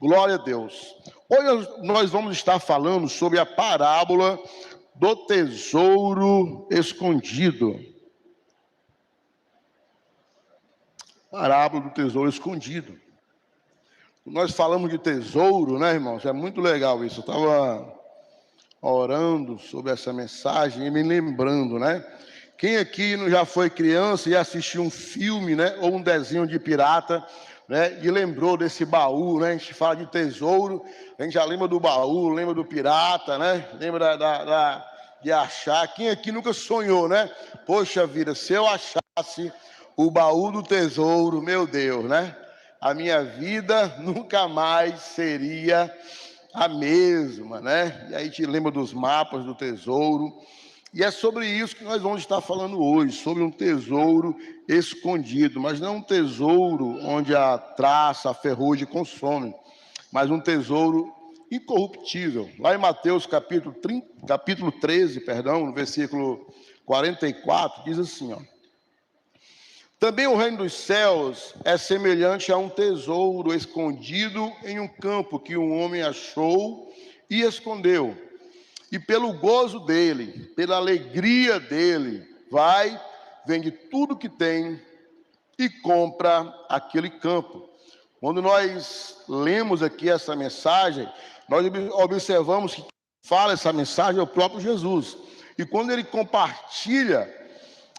Glória a Deus. Hoje nós vamos estar falando sobre a parábola do tesouro escondido. Parábola do tesouro escondido. Nós falamos de tesouro, né, irmãos? É muito legal isso. Eu estava orando sobre essa mensagem e me lembrando, né? Quem aqui não já foi criança e assistiu um filme, né? Ou um desenho de pirata, né? E lembrou desse baú, né? A gente fala de tesouro, a gente já lembra do baú, lembra do pirata, né? Lembra de achar. Quem aqui nunca sonhou, né? Poxa vida, se eu achasse o baú do tesouro, meu Deus, né? A minha vida nunca mais seria a mesma, né? E aí a gente lembra dos mapas do tesouro. E é sobre isso que nós vamos estar falando hoje, sobre um tesouro escondido, mas não um tesouro onde a traça, a ferrugem consome, mas um tesouro incorruptível. Lá em Mateus capítulo 13, no versículo 44, diz assim, ó: também o reino dos céus é semelhante a um tesouro escondido em um campo que um homem achou e escondeu. E pelo gozo dele, pela alegria dele, vai, vende tudo que tem e compra aquele campo. Quando nós lemos aqui essa mensagem, nós observamos que quem fala essa mensagem é o próprio Jesus. E quando ele compartilha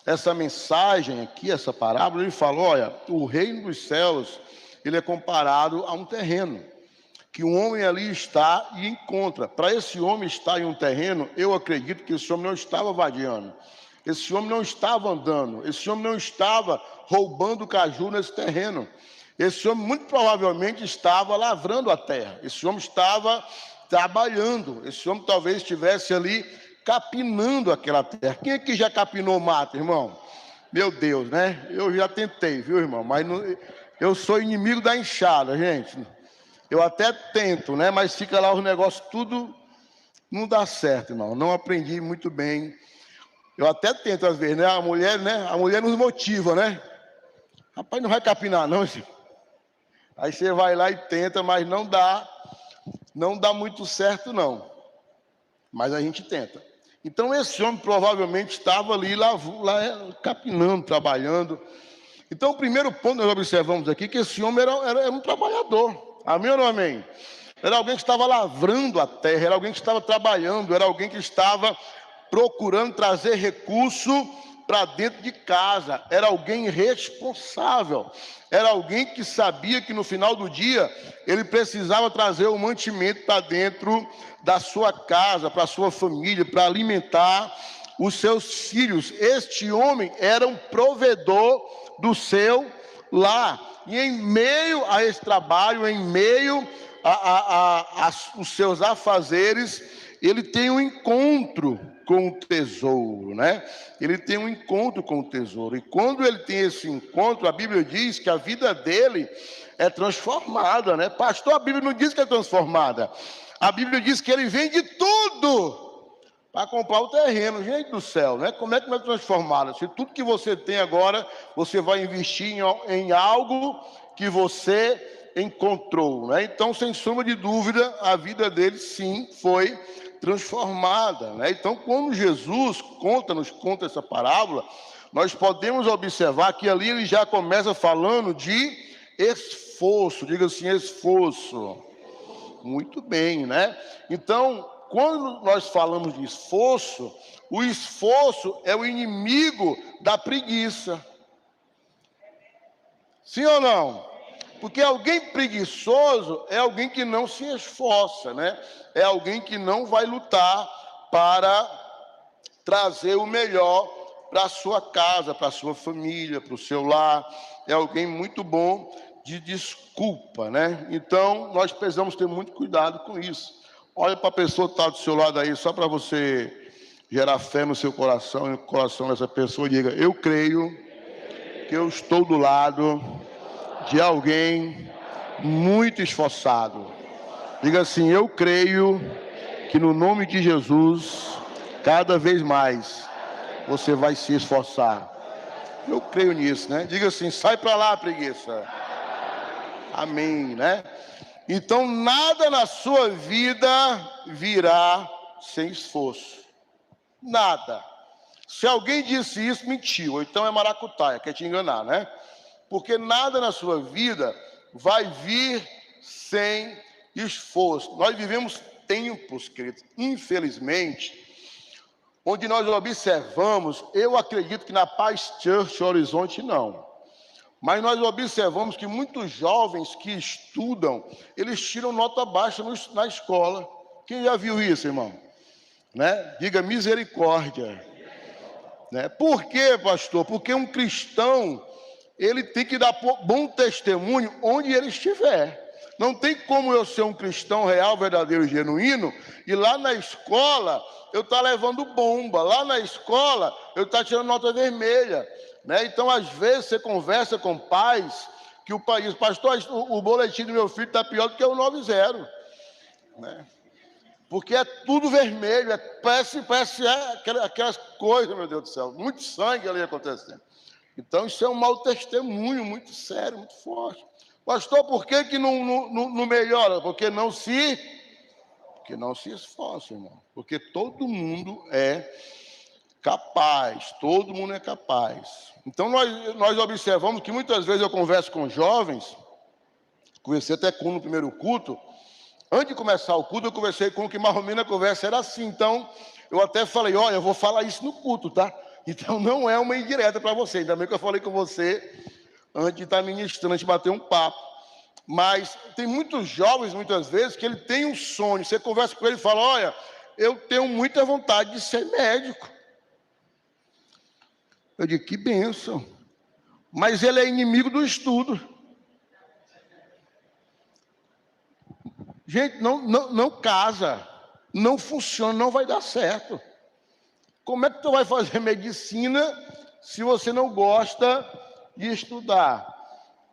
essa mensagem aqui, essa parábola, ele fala: olha, o reino dos céus, ele é comparado a um terreno que um homem ali está e encontra. Para esse homem estar em um terreno, eu acredito que esse homem não estava vadiando, esse homem não estava andando, esse homem não estava roubando caju nesse terreno. Esse homem muito provavelmente estava lavrando a terra, esse homem estava trabalhando, esse homem talvez estivesse ali capinando aquela terra. Quem aqui já capinou mato, irmão? Meu Deus, né? Eu já tentei, viu, irmão? Mas não, eu sou inimigo da enxada, gente. Eu até tento, né? Mas fica lá os negócios tudo, não dá certo, irmão. Não aprendi muito bem. Eu até tento às vezes, né? A mulher nos motiva, né? Rapaz, não vai capinar, não. Aí você vai lá e tenta, mas não dá muito certo, não. Mas a gente tenta. Então esse homem provavelmente estava ali lá capinando, trabalhando. Então o primeiro ponto que nós observamos aqui é que esse homem era um trabalhador. Amém ou não amém? Era alguém que estava lavrando a terra, era alguém que estava trabalhando, era alguém que estava procurando trazer recurso para dentro de casa, era alguém responsável, era alguém que sabia que no final do dia ele precisava trazer o mantimento para dentro da sua casa, para a sua família, para alimentar os seus filhos. Este homem era um provedor do seu lar. E em meio a esse trabalho, em meio os seus afazeres, ele tem um encontro com o tesouro, né? Ele tem um encontro com o tesouro. E quando ele tem esse encontro, a Bíblia diz que a vida dele é transformada, né? Pastor, a Bíblia não diz que é transformada. A Bíblia diz que ele vende tudo para comprar o terreno. Gente do céu, né? Como é que não é transformada? Se tudo que você tem agora, você vai investir em algo que você encontrou, né? Então, sem sombra de dúvida, a vida dele sim foi transformada, né? Então, quando Jesus nos conta essa parábola, nós podemos observar que ali ele já começa falando de esforço. Diga assim, esforço. Muito bem, né? Então, quando nós falamos de esforço, o esforço é o inimigo da preguiça. Sim ou não? Porque alguém preguiçoso é alguém que não se esforça, né? É alguém que não vai lutar para trazer o melhor para a sua casa, para a sua família, para o seu lar. É alguém muito bom de desculpa, né? Então, nós precisamos ter muito cuidado com isso. Olha para a pessoa que está do seu lado aí, só para você gerar fé no seu coração e no coração dessa pessoa, e diga: eu creio que eu estou do lado de alguém muito esforçado. Diga assim: eu creio que no nome de Jesus, cada vez mais, você vai se esforçar. Eu creio nisso, né? Diga assim: sai para lá, preguiça. Amém, né? Então, nada na sua vida virá sem esforço. Nada. Se alguém disse isso, mentiu. Ou então é maracutaia, quer te enganar, né? Porque nada na sua vida vai vir sem esforço. Nós vivemos tempos, queridos, infelizmente, onde nós observamos, eu acredito que na Paz Church Horizonte não, mas nós observamos que muitos jovens que estudam, eles tiram nota baixa na escola. Quem já viu isso, irmão? Né? Diga misericórdia. Né? Por quê, pastor? Porque um cristão, ele tem que dar bom testemunho onde ele estiver. Não tem como eu ser um cristão real, verdadeiro e genuíno, e lá na escola eu estar levando bomba, lá na escola eu estar tirando nota vermelha. Né? Então, às vezes, você conversa com pais que o país, pastor, o boletim do meu filho está pior do que o 90. Né? Porque é tudo vermelho, parece aquelas coisas, meu Deus do céu, muito sangue ali acontecendo. Então, isso é um mau testemunho muito sério, muito forte. Pastor, por que não melhora? Porque não se esforça, irmão. Porque todo mundo é capaz, todo mundo é capaz. Então, nós observamos que muitas vezes eu converso com jovens, conversei até com um no primeiro culto. Antes de começar o culto, eu conversei com um que mais ou menos a conversa era assim. Então, eu até falei, olha, eu vou falar isso no culto, tá? Então, não é uma indireta para você. Ainda bem que eu falei com você antes de estar ministrando, antes de bater um papo. Mas tem muitos jovens, muitas vezes, que ele tem um sonho. Você conversa com ele e fala, olha, eu tenho muita vontade de ser médico. Eu digo, que bênção. Mas ele é inimigo do estudo. Gente, não casa, não funciona, não vai dar certo. Como é que tu vai fazer medicina se você não gosta de estudar?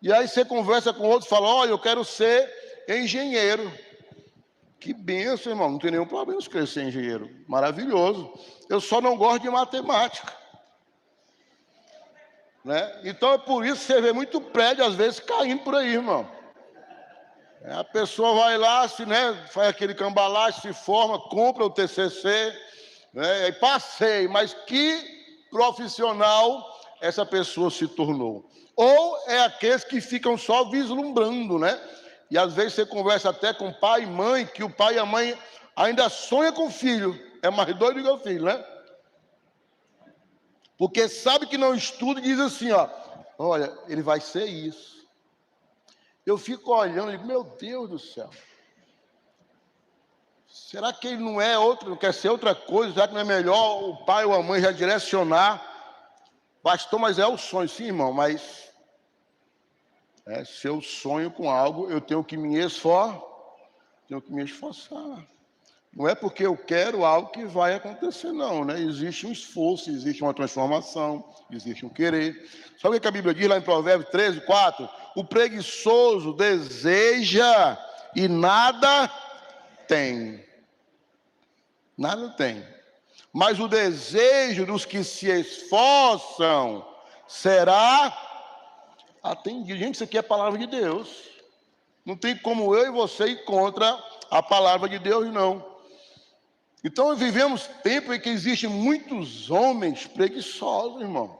E aí você conversa com outro e fala, olha, eu quero ser engenheiro. Que benção, irmão, não tem nenhum problema em querer ser engenheiro. Maravilhoso. Eu só não gosto de matemática. Né? Então é por isso que você vê muito prédio, às vezes, caindo por aí, irmão. A pessoa vai lá, faz aquele cambalache, se forma, compra o TCC, né, e passei, mas que profissional essa pessoa se tornou? Ou é aqueles que ficam só vislumbrando, né? E às vezes você conversa até com pai e mãe, que o pai e a mãe ainda sonham com o filho, é mais doido que o filho, né? Porque sabe que não estuda e diz assim, ó, olha, ele vai ser isso. Eu fico olhando e digo, meu Deus do céu. Será que ele não é outro, não quer ser outra coisa? Será que não é melhor o pai ou a mãe já direcionar? Pastor, mas é o sonho, sim, irmão, mas se eu sonho com algo, eu tenho que me esforçar. Não é porque eu quero algo que vai acontecer, não, né? Existe um esforço, existe uma transformação, existe um querer. Sabe o que a Bíblia diz lá em Provérbios 13, 4? O preguiçoso deseja e nada tem. Nada tem. Mas o desejo dos que se esforçam será atendido. Gente, isso aqui é a palavra de Deus. Não tem como eu e você ir contra a palavra de Deus, não. Então, vivemos tempo em que existem muitos homens preguiçosos, irmão.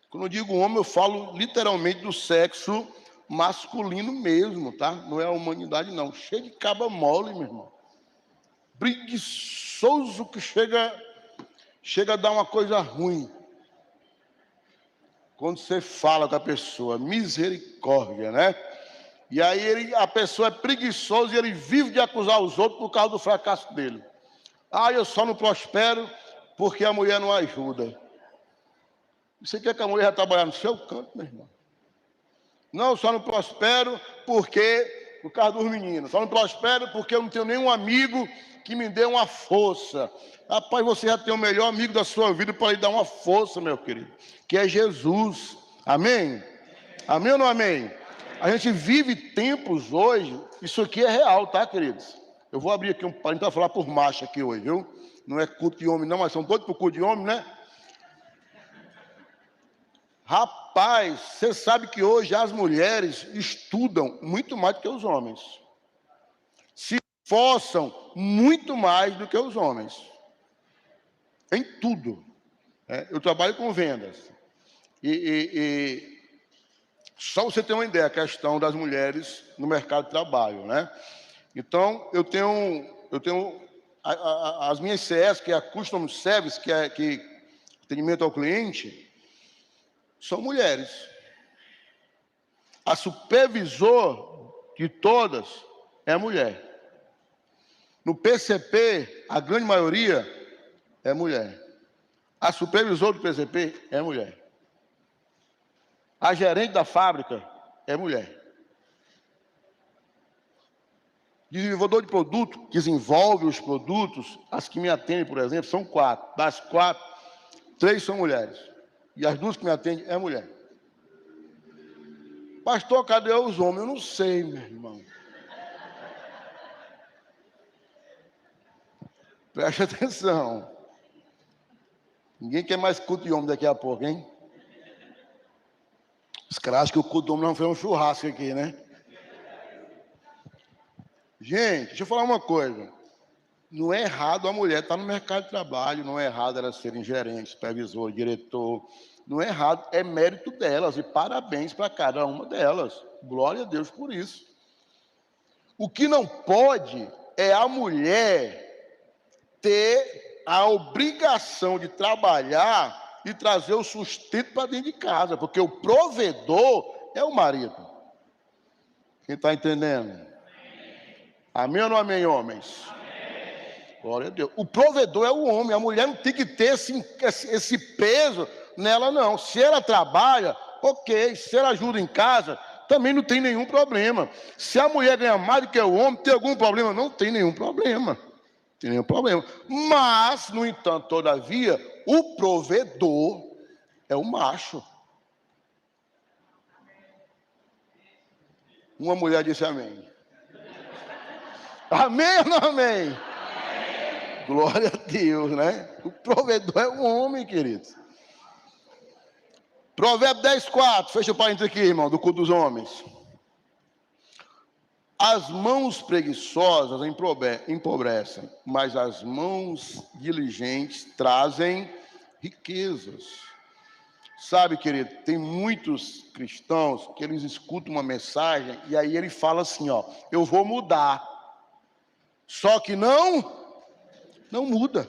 Quando eu digo homem, eu falo literalmente do sexo masculino mesmo, tá? Não é a humanidade, não. Cheio de caba mole, meu irmão. Preguiçoso que chega a dar uma coisa ruim. Quando você fala com a pessoa, misericórdia, né? E aí a pessoa é preguiçosa e ele vive de acusar os outros por causa do fracasso dele. Ah, eu só não prospero porque a mulher não ajuda. Você quer que a mulher já trabalhar no seu canto, meu irmão? Não, eu só não prospero porque, por causa dos meninos. Só não prospero porque eu não tenho nenhum amigo que me dê uma força. Rapaz, você já tem o melhor amigo da sua vida para lhe dar uma força, meu querido, que é Jesus. Amém? Amém ou não amém? A gente vive tempos hoje, isso aqui é real, tá, queridos? Eu vou abrir aqui um parênteses para falar por macho aqui hoje, viu? Não é culto de homem não, mas são todos por culto de homem, né? Rapaz, você sabe que hoje as mulheres estudam muito mais do que os homens. Se esforçam muito mais do que os homens. Em tudo. Eu trabalho com vendas. E só você ter uma ideia, a questão das mulheres no mercado de trabalho, né? Então, eu tenho as minhas CS, que é a Custom Service, que atendimento ao cliente, são mulheres. A supervisor de todas é a mulher. No PCP, a grande maioria é mulher. A supervisor do PCP é mulher. A gerente da fábrica é mulher. Desenvolvedor de produto, desenvolve os produtos, as que me atendem, por exemplo, são 4. Das 4, 3 são mulheres. E as 2 que me atendem é mulher. Pastor, cadê os homens? Eu não sei, meu irmão. Preste atenção. Ninguém quer mais culto de homem daqui a pouco, hein? Os caras acham que o culto de homem não foi um churrasco aqui, né? Gente, deixa eu falar uma coisa. Não é errado a mulher estar no mercado de trabalho, não é errado elas serem gerentes, supervisor, diretor. Não é errado, é mérito delas. E parabéns para cada uma delas. Glória a Deus por isso. O que não pode é a mulher ter a obrigação de trabalhar e trazer o sustento para dentro de casa, porque o provedor é o marido. Quem está entendendo? Amém ou não amém, homens? Amém. Glória a Deus. O provedor é o homem, a mulher não tem que ter esse peso nela, não. Se ela trabalha, ok. Se ela ajuda em casa, também não tem nenhum problema. Se a mulher ganha mais do que o homem, tem algum problema? Não tem nenhum problema. Tem nenhum problema. Mas, no entanto, todavia, o provedor é o macho. Uma mulher disse amém. Amém ou não amém? Amém? Glória a Deus, né? O provedor é o homem, queridos. Provérbio 10:4. Fecha o parênteses aqui, irmão, do culto dos homens. As mãos preguiçosas empobrecem, mas as mãos diligentes trazem riquezas. Sabe, querido, tem muitos cristãos que eles escutam uma mensagem e aí ele fala assim, ó, eu vou mudar. Só que não muda.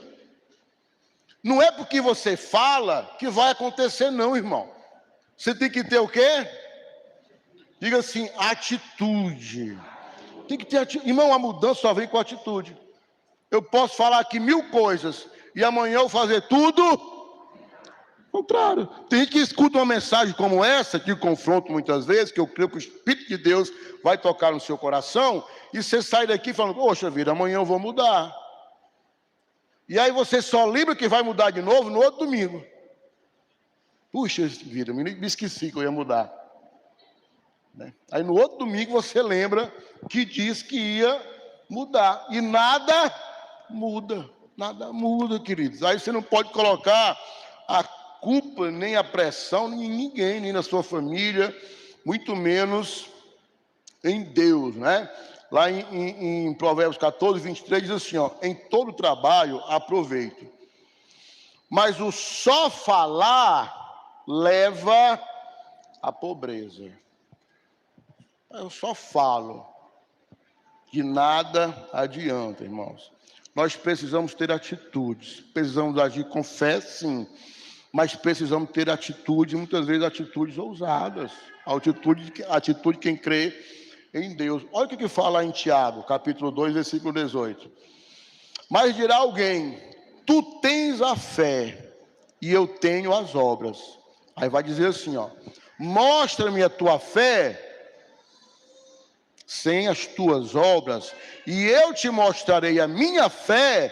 Não é porque você fala que vai acontecer, não, irmão. Você tem que ter o quê? Diga assim, atitude. Tem que ter atitude. Irmão, a mudança só vem com atitude. Eu posso falar aqui 1000 coisas e amanhã eu fazer tudo ao contrário. Tem gente que escuta uma mensagem como essa, que confronto muitas vezes, que eu creio que o Espírito de Deus vai tocar no seu coração, e você sai daqui falando, poxa vida, amanhã eu vou mudar. E aí você só lembra que vai mudar de novo no outro domingo. Puxa vida, me esqueci que eu ia mudar. Aí no outro domingo você lembra que diz que ia mudar. E nada muda, queridos. Aí você não pode colocar a culpa, nem a pressão em ninguém, nem na sua família, muito menos em Deus, né? Lá em Provérbios 14:23 diz assim, ó, em todo trabalho aproveito, mas o só falar leva à pobreza. Eu só falo, de nada adianta, irmãos. Nós precisamos ter atitudes, precisamos agir com fé, sim, mas precisamos ter atitude, muitas vezes atitudes ousadas, atitude de quem crê em Deus. Olha o que fala em Tiago, capítulo 2, versículo 18. Mas dirá alguém, tu tens a fé e eu tenho as obras. Aí vai dizer assim, ó, mostra-me a tua fé sem as tuas obras, e eu te mostrarei a minha fé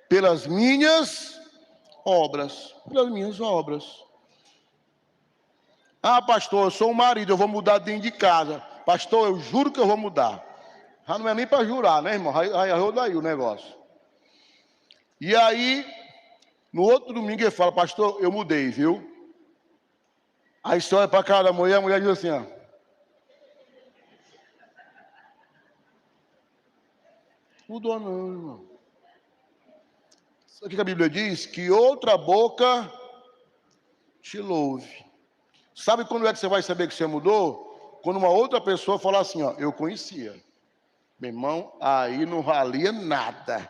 pelas minhas obras. Pelas minhas obras. Ah, pastor, eu sou um marido, eu vou mudar dentro de casa. Pastor, eu juro que eu vou mudar. Já não é nem para jurar, né, irmão? Aí daí o negócio. E aí, no outro domingo ele fala, pastor, eu mudei, viu? Aí você olha para a cara da mulher, a mulher diz assim, ó. Mudou não, irmão. Sabe o que a Bíblia diz? Que outra boca te louve. Sabe quando é que você vai saber que você mudou? Quando uma outra pessoa falar assim, ó, eu conhecia. Meu irmão, aí não valia nada.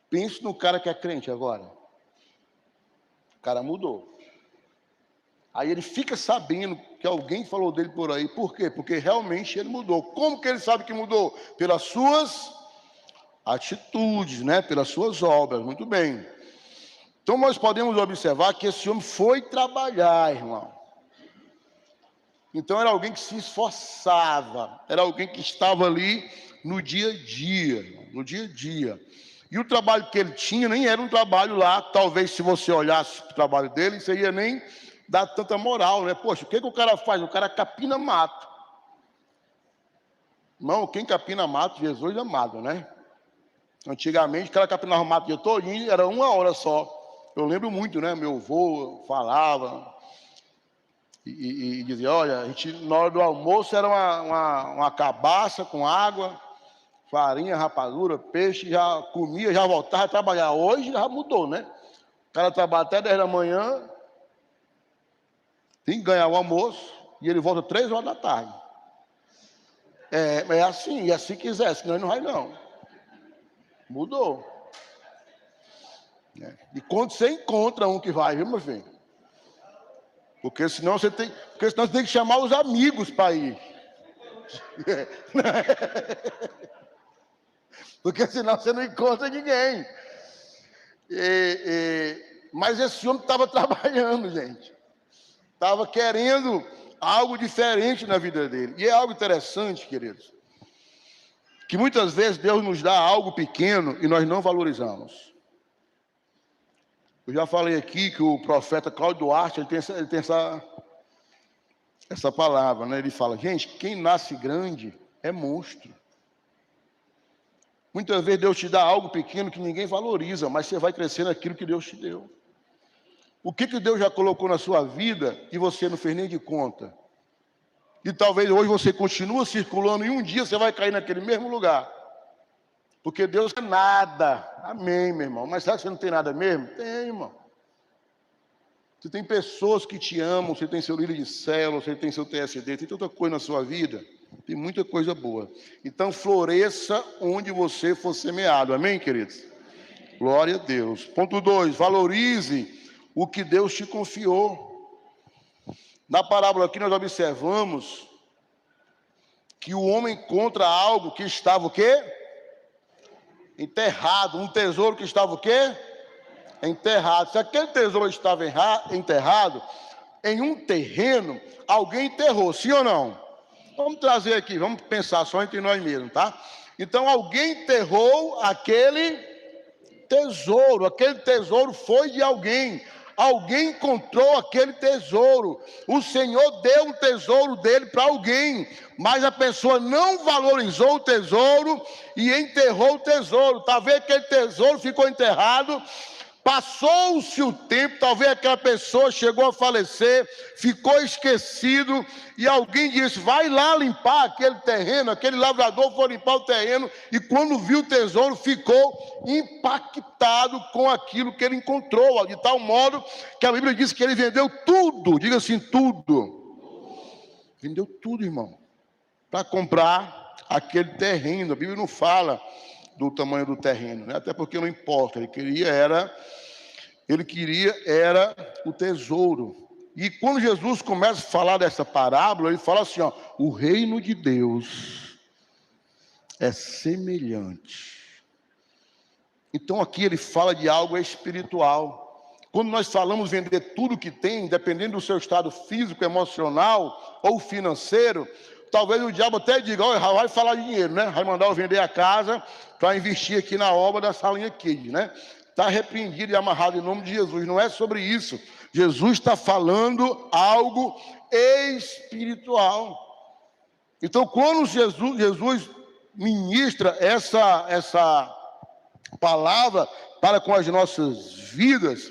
Pense no cara que é crente agora. O cara mudou. Aí ele fica sabendo que alguém falou dele por aí. Por quê? Porque realmente ele mudou. Como que ele sabe que mudou? Pelas suas atitudes, né? Pelas suas obras. Muito bem. Então nós podemos observar que esse homem foi trabalhar, irmão. Então era alguém que se esforçava. Era alguém que estava ali no dia a dia. Irmão, no dia a dia. E o trabalho que ele tinha nem era um trabalho lá. Talvez se você olhasse o trabalho dele, você ia nem dar tanta moral, né? Poxa, o que o cara faz? O cara capina mato. Irmão, quem capina mato, Jesus amado, né? Antigamente, o cara capinava o mato o dia todinho, era 1 hora só. Eu lembro muito, né? Meu avô falava e dizia, olha, a gente, na hora do almoço era uma cabaça com água, farinha, rapadura, peixe, já comia, já voltava a trabalhar. Hoje já mudou, né? O cara trabalha até 10 da manhã, tem que ganhar o almoço e ele volta 3 horas da tarde. É assim, e assim quiser, senão ele não vai não. Mudou. E quando você encontra um que vai, viu, meu filho? Porque senão você tem que chamar os amigos para ir. Porque senão você não encontra ninguém. Mas esse homem estava trabalhando, gente. Estava querendo algo diferente na vida dele. E é algo interessante, queridos, que muitas vezes Deus nos dá algo pequeno e nós não valorizamos. Eu já falei aqui que o profeta Cláudio Duarte, ele tem essa palavra, né? Ele fala, gente, quem nasce grande é monstro. Muitas vezes Deus te dá algo pequeno que ninguém valoriza, mas você vai crescer naquilo que Deus te deu. O que Deus já colocou na sua vida e você não fez nem de conta? E talvez hoje você continue circulando e um dia você vai cair naquele mesmo lugar. Porque Deus é nada. Amém, meu irmão. Mas será que você não tem nada mesmo? Tem, irmão. Você tem pessoas que te amam, você tem seu líder de célula, você tem seu TSD, tem tanta coisa na sua vida. Tem muita coisa boa. Então, floresça onde você for semeado. Amém, queridos? Glória a Deus. Ponto 2. Valorize o que Deus te confiou. Na parábola aqui nós observamos que o homem encontra algo que estava o quê? Enterrado. Um tesouro que estava o quê? Enterrado. Se aquele tesouro estava enterrado em um terreno, alguém enterrou, sim ou não? Vamos trazer aqui, vamos pensar só entre nós mesmos, tá? Então alguém enterrou aquele tesouro foi de alguém. Alguém encontrou aquele tesouro. O Senhor deu um tesouro dele para alguém, mas a pessoa não valorizou o tesouro e enterrou o tesouro. Talvez aquele tesouro ficou enterrado. Passou-se o tempo, talvez aquela pessoa chegou a falecer, ficou esquecido, e alguém disse, vai lá limpar aquele terreno, aquele lavrador foi limpar o terreno, e quando viu o tesouro, ficou impactado com aquilo que ele encontrou, de tal modo que a Bíblia diz que ele vendeu tudo, diga assim, tudo. Vendeu tudo, irmão, para comprar aquele terreno. A Bíblia não fala do tamanho do terreno, né? Até porque não importa, ele queria era o tesouro. E quando Jesus começa a falar dessa parábola, ele fala assim, ó, o reino de Deus é semelhante. Então aqui ele fala de algo espiritual. Quando nós falamos vender tudo que tem, dependendo do seu estado físico, emocional ou financeiro, talvez o diabo até diga, olha, vai falar de dinheiro, né? Vai mandar eu vender a casa para investir aqui na obra da salinha Kids, né? Está repreendido e amarrado em nome de Jesus. Não é sobre isso. Jesus está falando algo espiritual. Então, quando Jesus ministra essa palavra para com as nossas vidas,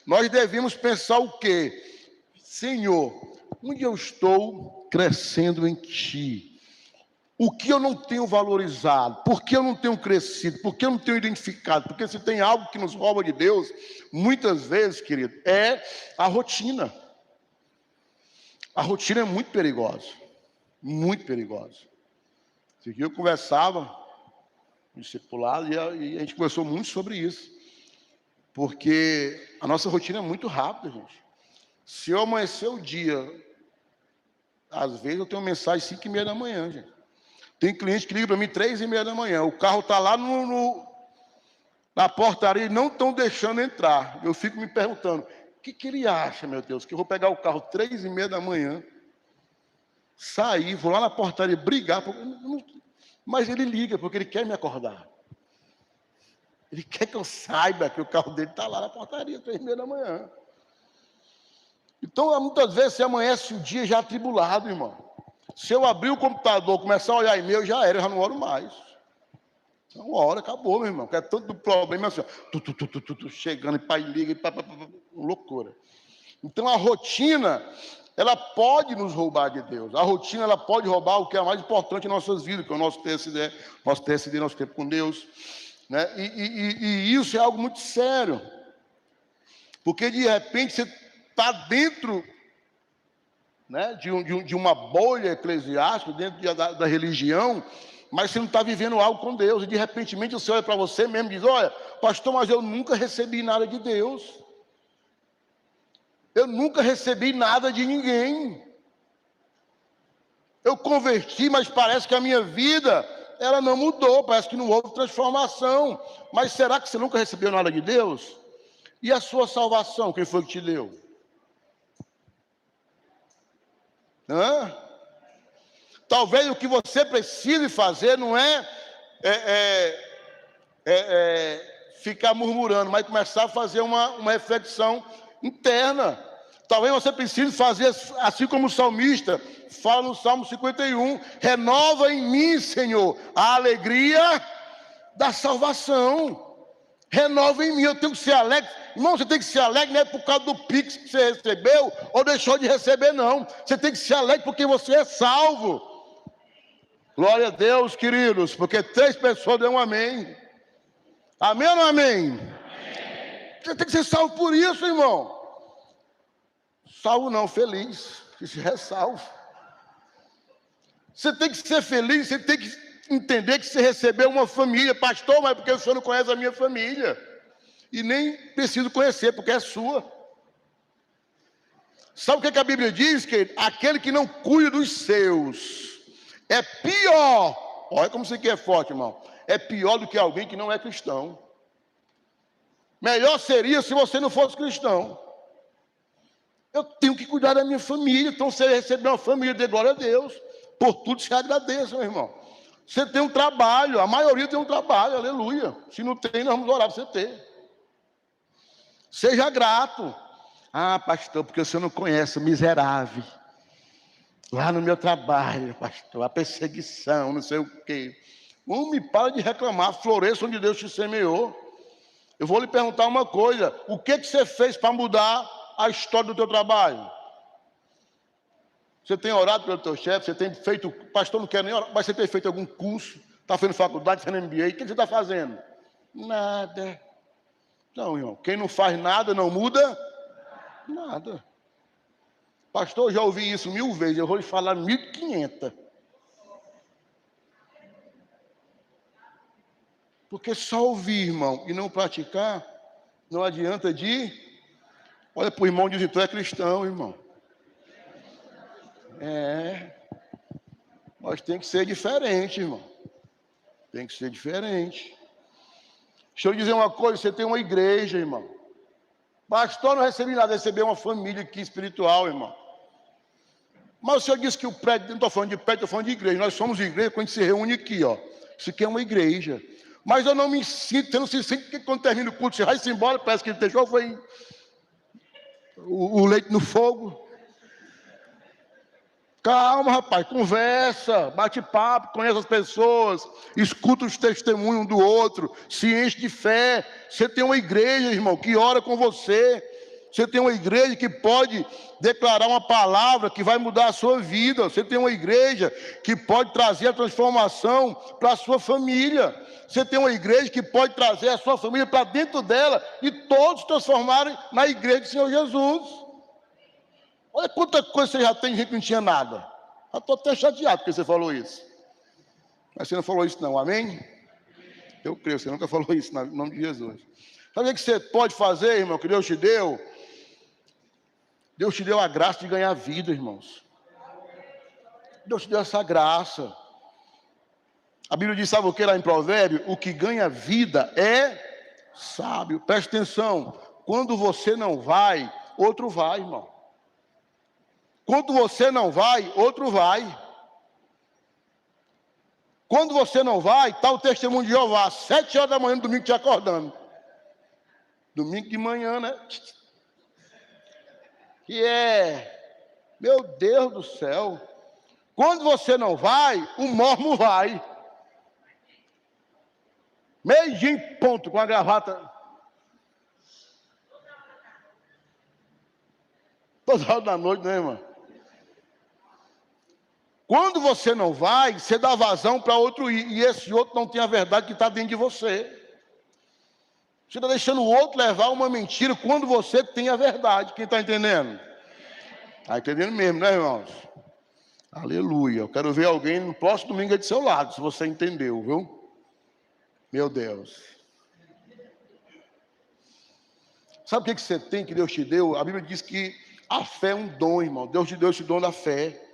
nós devemos pensar o quê? Senhor, onde eu estou crescendo em Ti? O que eu não tenho valorizado? Por que eu não tenho crescido? Por que eu não tenho identificado? Porque se tem algo que nos rouba de Deus, muitas vezes, querido, é a rotina. A rotina é muito perigosa. Muito perigosa. Esse aqui eu conversava no discipulado e a gente conversou muito sobre isso. Porque a nossa rotina é muito rápida, gente. Se eu amanhecer o dia, às vezes eu tenho mensagem 5h30 da manhã, gente. Tem cliente que liga para mim 3h30 da manhã. O carro está lá na portaria e não estão deixando entrar. Eu fico me perguntando, o que ele acha, meu Deus? Que eu vou pegar o carro 3h30 da manhã, sair, vou lá na portaria brigar. Mas ele liga porque ele quer me acordar. Ele quer que eu saiba que o carro dele está lá na portaria 3h30 da manhã. Então, muitas vezes, você amanhece o dia já atribulado, irmão. Se eu abrir o computador, começar a olhar e-mail, já era, eu já não oro mais. Uma hora, acabou, meu irmão. Que é tanto problema assim, ó, chegando, e pai liga, loucura. Então, a rotina, ela pode nos roubar de Deus. A rotina, ela pode roubar o que é mais importante em nossas vidas, que é o nosso TSD, nosso tempo com Deus. Né? E isso é algo muito sério. Porque, de repente, você está dentro... né, de uma bolha eclesiástica, dentro da religião, mas você não está vivendo algo com Deus, e de repente você olha para você mesmo e diz, olha, pastor, mas eu nunca recebi nada de Deus, eu nunca recebi nada de ninguém, eu converti, mas parece que a minha vida, ela não mudou, parece que não houve transformação, mas será que você nunca recebeu nada de Deus? E a sua salvação, quem foi que te deu? Talvez o que você precise fazer não é ficar murmurando, mas começar a fazer uma reflexão interna. Talvez você precise fazer assim como o salmista fala no Salmo 51, renova em mim, Senhor, a alegria da salvação. Renova em mim, eu tenho que ser alegre. Irmão, você tem que ser alegre não é por causa do Pix que você recebeu ou deixou de receber, não. Você tem que ser alegre porque você é salvo. Glória a Deus, queridos, porque 3 pessoas dão um amém. Amém ou não amém? Amém? Você tem que ser salvo por isso, irmão. Salvo não, feliz, que se é salvo. Você tem que ser feliz, você tem que entender que você recebeu uma família. Pastor, mas porque o senhor não conhece a minha família? E nem preciso conhecer, porque é sua. Sabe o que a Bíblia diz, querido? Aquele que não cuida dos seus é pior. Olha como você aqui é forte, irmão. É pior do que alguém que não é cristão. Melhor seria se você não fosse cristão. Eu tenho que cuidar da minha família. Então, se você receber uma família, dê glória a Deus. Por tudo se agradeça, meu irmão. Você tem um trabalho, a maioria tem um trabalho, aleluia. Se não tem, nós vamos orar para você ter. Seja grato. Ah, pastor, porque você não conhece o miserável. Lá no meu trabalho, pastor, a perseguição, não sei o quê. Me para de reclamar, floresça onde Deus te semeou. Eu vou lhe perguntar uma coisa, o que você fez para mudar a história do teu trabalho? Você tem orado pelo teu chefe, você tem feito, pastor não quer nem orar, mas você tem feito algum curso, está fazendo faculdade, fazendo MBA, o que você está fazendo? Nada. Não, irmão, quem não faz nada não muda nada. Pastor, eu já ouvi isso 1000 vezes, eu vou lhe falar 1500. Porque só ouvir, irmão, e não praticar, não adianta de... Olha para o irmão e diz, tu é cristão, irmão. Mas tem que ser diferente, irmão. Tem que ser diferente. Deixa eu dizer uma coisa, você tem uma igreja, irmão. Pastor, não recebi nada, recebi uma família aqui espiritual, irmão. Mas o senhor disse que o prédio, não estou falando de prédio, estou falando de igreja. Nós somos igreja quando a gente se reúne aqui, ó. Isso aqui é uma igreja. Mas eu não me sinto, você não se sente, porque quando termina o culto, você vai-se embora, parece que ele deixou, foi o leite no fogo. Calma, rapaz, conversa, bate papo, conhece as pessoas, escuta os testemunhos um do outro, se enche de fé. Você tem uma igreja, irmão, que ora com você. Você tem uma igreja que pode declarar uma palavra que vai mudar a sua vida. Você tem uma igreja que pode trazer a transformação para a sua família. Você tem uma igreja que pode trazer a sua família para dentro dela e todos transformarem na igreja do Senhor Jesus. Olha quanta coisa você já tem, gente que não tinha nada. Eu estou até chateado porque você falou isso. Mas você não falou isso não, amém? Eu creio, você nunca falou isso em nome de Jesus. Sabe o que você pode fazer, irmão, que Deus te deu? Deus te deu a graça de ganhar vida, irmãos. Deus te deu essa graça. A Bíblia diz, sabe o que lá em Provérbios? O que ganha vida é sábio. Preste atenção. Quando você não vai, outro vai, irmão. Quando você não vai, outro vai. Quando você não vai, está o testemunho de Jeová, às 7 horas da manhã, no domingo, te acordando. Domingo de manhã, né? Que meu Deus do céu. Quando você não vai, o mormo vai. Meio-dia em ponto, com a gravata. Toda hora da noite, né, irmão? Quando você não vai, você dá vazão para outro ir. E esse outro não tem a verdade que está dentro de você. Você está deixando o outro levar uma mentira quando você tem a verdade. Quem está entendendo? Está entendendo mesmo, né, irmãos? Aleluia. Eu quero ver alguém no próximo domingo aí do seu lado, se você entendeu, viu? Meu Deus. Sabe o que você tem que Deus te deu? A Bíblia diz que a fé é um dom, irmão. Deus te deu esse dom da fé.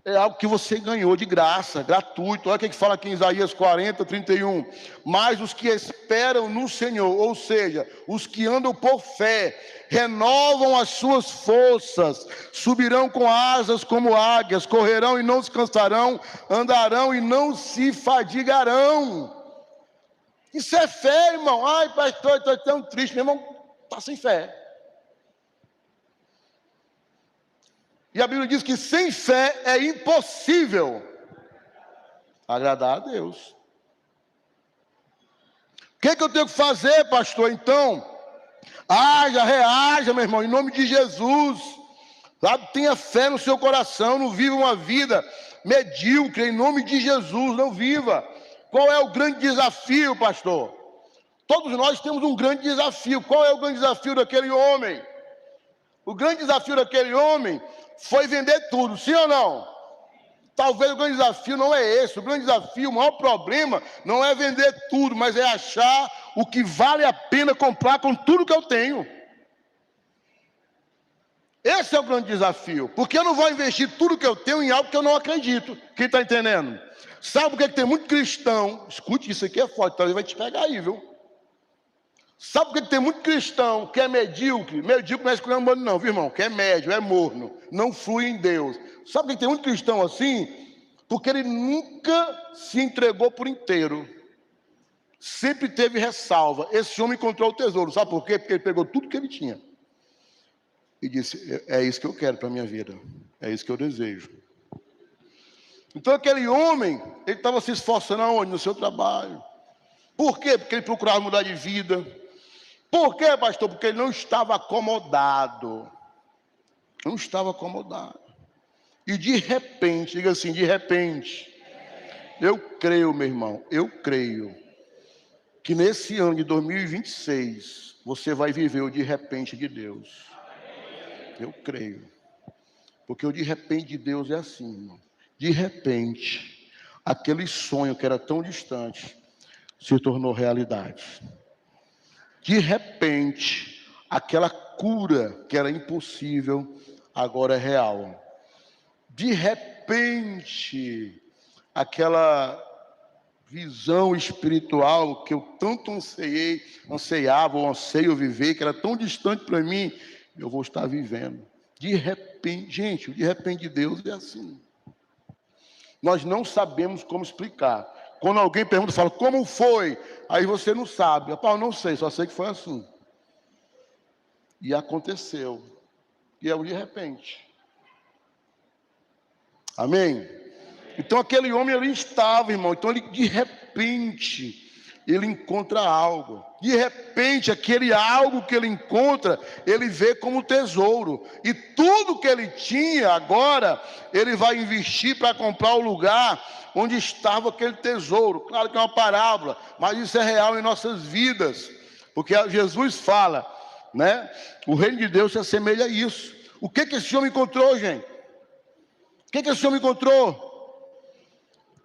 É algo que você ganhou de graça, gratuito. Olha o que fala aqui em Isaías 40, 31. Mas os que esperam no Senhor, ou seja, os que andam por fé, renovam as suas forças, subirão com asas como águias, correrão e não se cansarão, andarão e não se fadigarão. Isso é fé, irmão. Ai, pastor, estou tão triste. Meu irmão, está sem fé. E a Bíblia diz que sem fé é impossível agradar a Deus. O que eu tenho que fazer, pastor? Então, reaja, meu irmão, em nome de Jesus. Sabe? Tenha fé no seu coração, não viva uma vida medíocre, em nome de Jesus, não viva. Qual é o grande desafio, pastor? Todos nós temos um grande desafio. Qual é o grande desafio daquele homem? O grande desafio daquele homem foi vender tudo, sim ou não? Talvez o grande desafio não é esse. O grande desafio, o maior problema, não é vender tudo, mas é achar o que vale a pena comprar com tudo que eu tenho. Esse é o grande desafio, porque eu não vou investir tudo que eu tenho em algo que eu não acredito. Quem está entendendo? Sabe por que tem muito cristão? Escute, isso aqui é forte, talvez vai te pegar aí, viu? Sabe por que tem muito cristão que é medíocre? Medíocre não é esculhambando não, viu, irmão? Que é médio, é morno, não flui em Deus. Sabe por que tem muito cristão assim? Porque ele nunca se entregou por inteiro. Sempre teve ressalva. Esse homem encontrou o tesouro. Sabe por quê? Porque ele pegou tudo que ele tinha e disse, é isso que eu quero para a minha vida. É isso que eu desejo. Então aquele homem, ele estava se esforçando aonde? No seu trabalho. Por quê? Porque ele procurava mudar de vida. Por quê, pastor? Porque ele não estava acomodado. Não estava acomodado. E de repente, diga assim, de repente, eu creio, meu irmão, eu creio que nesse ano de 2026, você vai viver o de repente de Deus. Eu creio. Porque o de repente de Deus é assim, irmão. De repente, aquele sonho que era tão distante se tornou realidade. De repente, aquela cura que era impossível, agora é real. De repente, aquela visão espiritual que eu tanto anseava, ou anseio viver, que era tão distante para mim, eu vou estar vivendo. De repente, gente, de repente de Deus é assim. Nós não sabemos como explicar. Quando alguém pergunta, fala, como foi? Aí você não sabe. Eu não sei, só sei que foi assim. E aconteceu. E é o de repente. Amém? Então aquele homem ali estava, irmão. Então ele de repente, ele encontra algo. De repente, aquele algo que ele encontra, ele vê como tesouro. E tudo que ele tinha agora, ele vai investir para comprar o lugar onde estava aquele tesouro. Claro que é uma parábola, mas isso é real em nossas vidas. Porque Jesus fala, né? O reino de Deus se assemelha a isso. O que esse homem encontrou, gente? O que esse homem encontrou?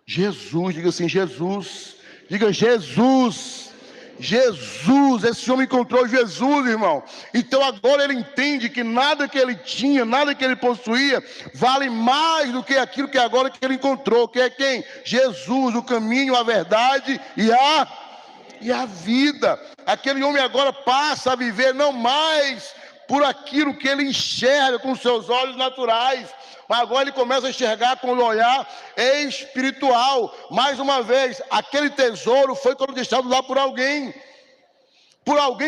Jesus, diga assim, Jesus. Diga Jesus. Jesus, esse homem encontrou Jesus, irmão. Então agora ele entende que nada que ele tinha, nada que ele possuía, vale mais do que aquilo que agora que ele encontrou. Que é quem? Jesus, o caminho, a verdade e a vida. Aquele homem agora passa a viver não mais por aquilo que ele enxerga com seus olhos naturais, mas agora ele começa a enxergar com o olhar espiritual. Mais uma vez, aquele tesouro foi deixado lá por alguém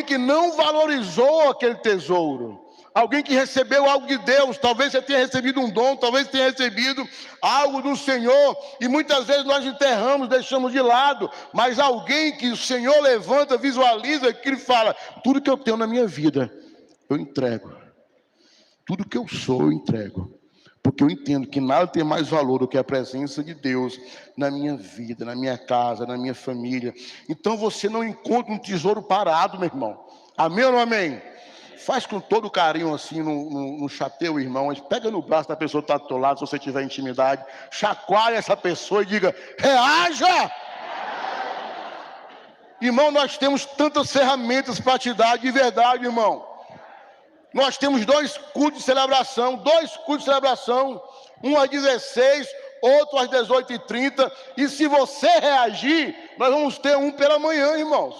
que não valorizou aquele tesouro, alguém que recebeu algo de Deus. Talvez você tenha recebido um dom, talvez tenha recebido algo do Senhor, e muitas vezes nós enterramos, deixamos de lado, mas alguém que o Senhor levanta, visualiza, que ele fala, tudo que eu tenho na minha vida, eu entrego, tudo que eu sou, eu entrego, porque eu entendo que nada tem mais valor do que a presença de Deus na minha vida, na minha casa, na minha família. Então você não encontra um tesouro parado, meu irmão. Amém ou não amém? Faz com todo carinho assim, no chateio, irmão. Pega no braço da pessoa que está do teu lado, se você tiver intimidade. Chacoalha essa pessoa e diga, reaja! Irmão, nós temos tantas ferramentas para te dar de verdade, irmão. Nós temos 2 cultos de celebração, um às 16, outro às 18h30, e se você reagir, nós vamos ter um pela manhã, irmãos.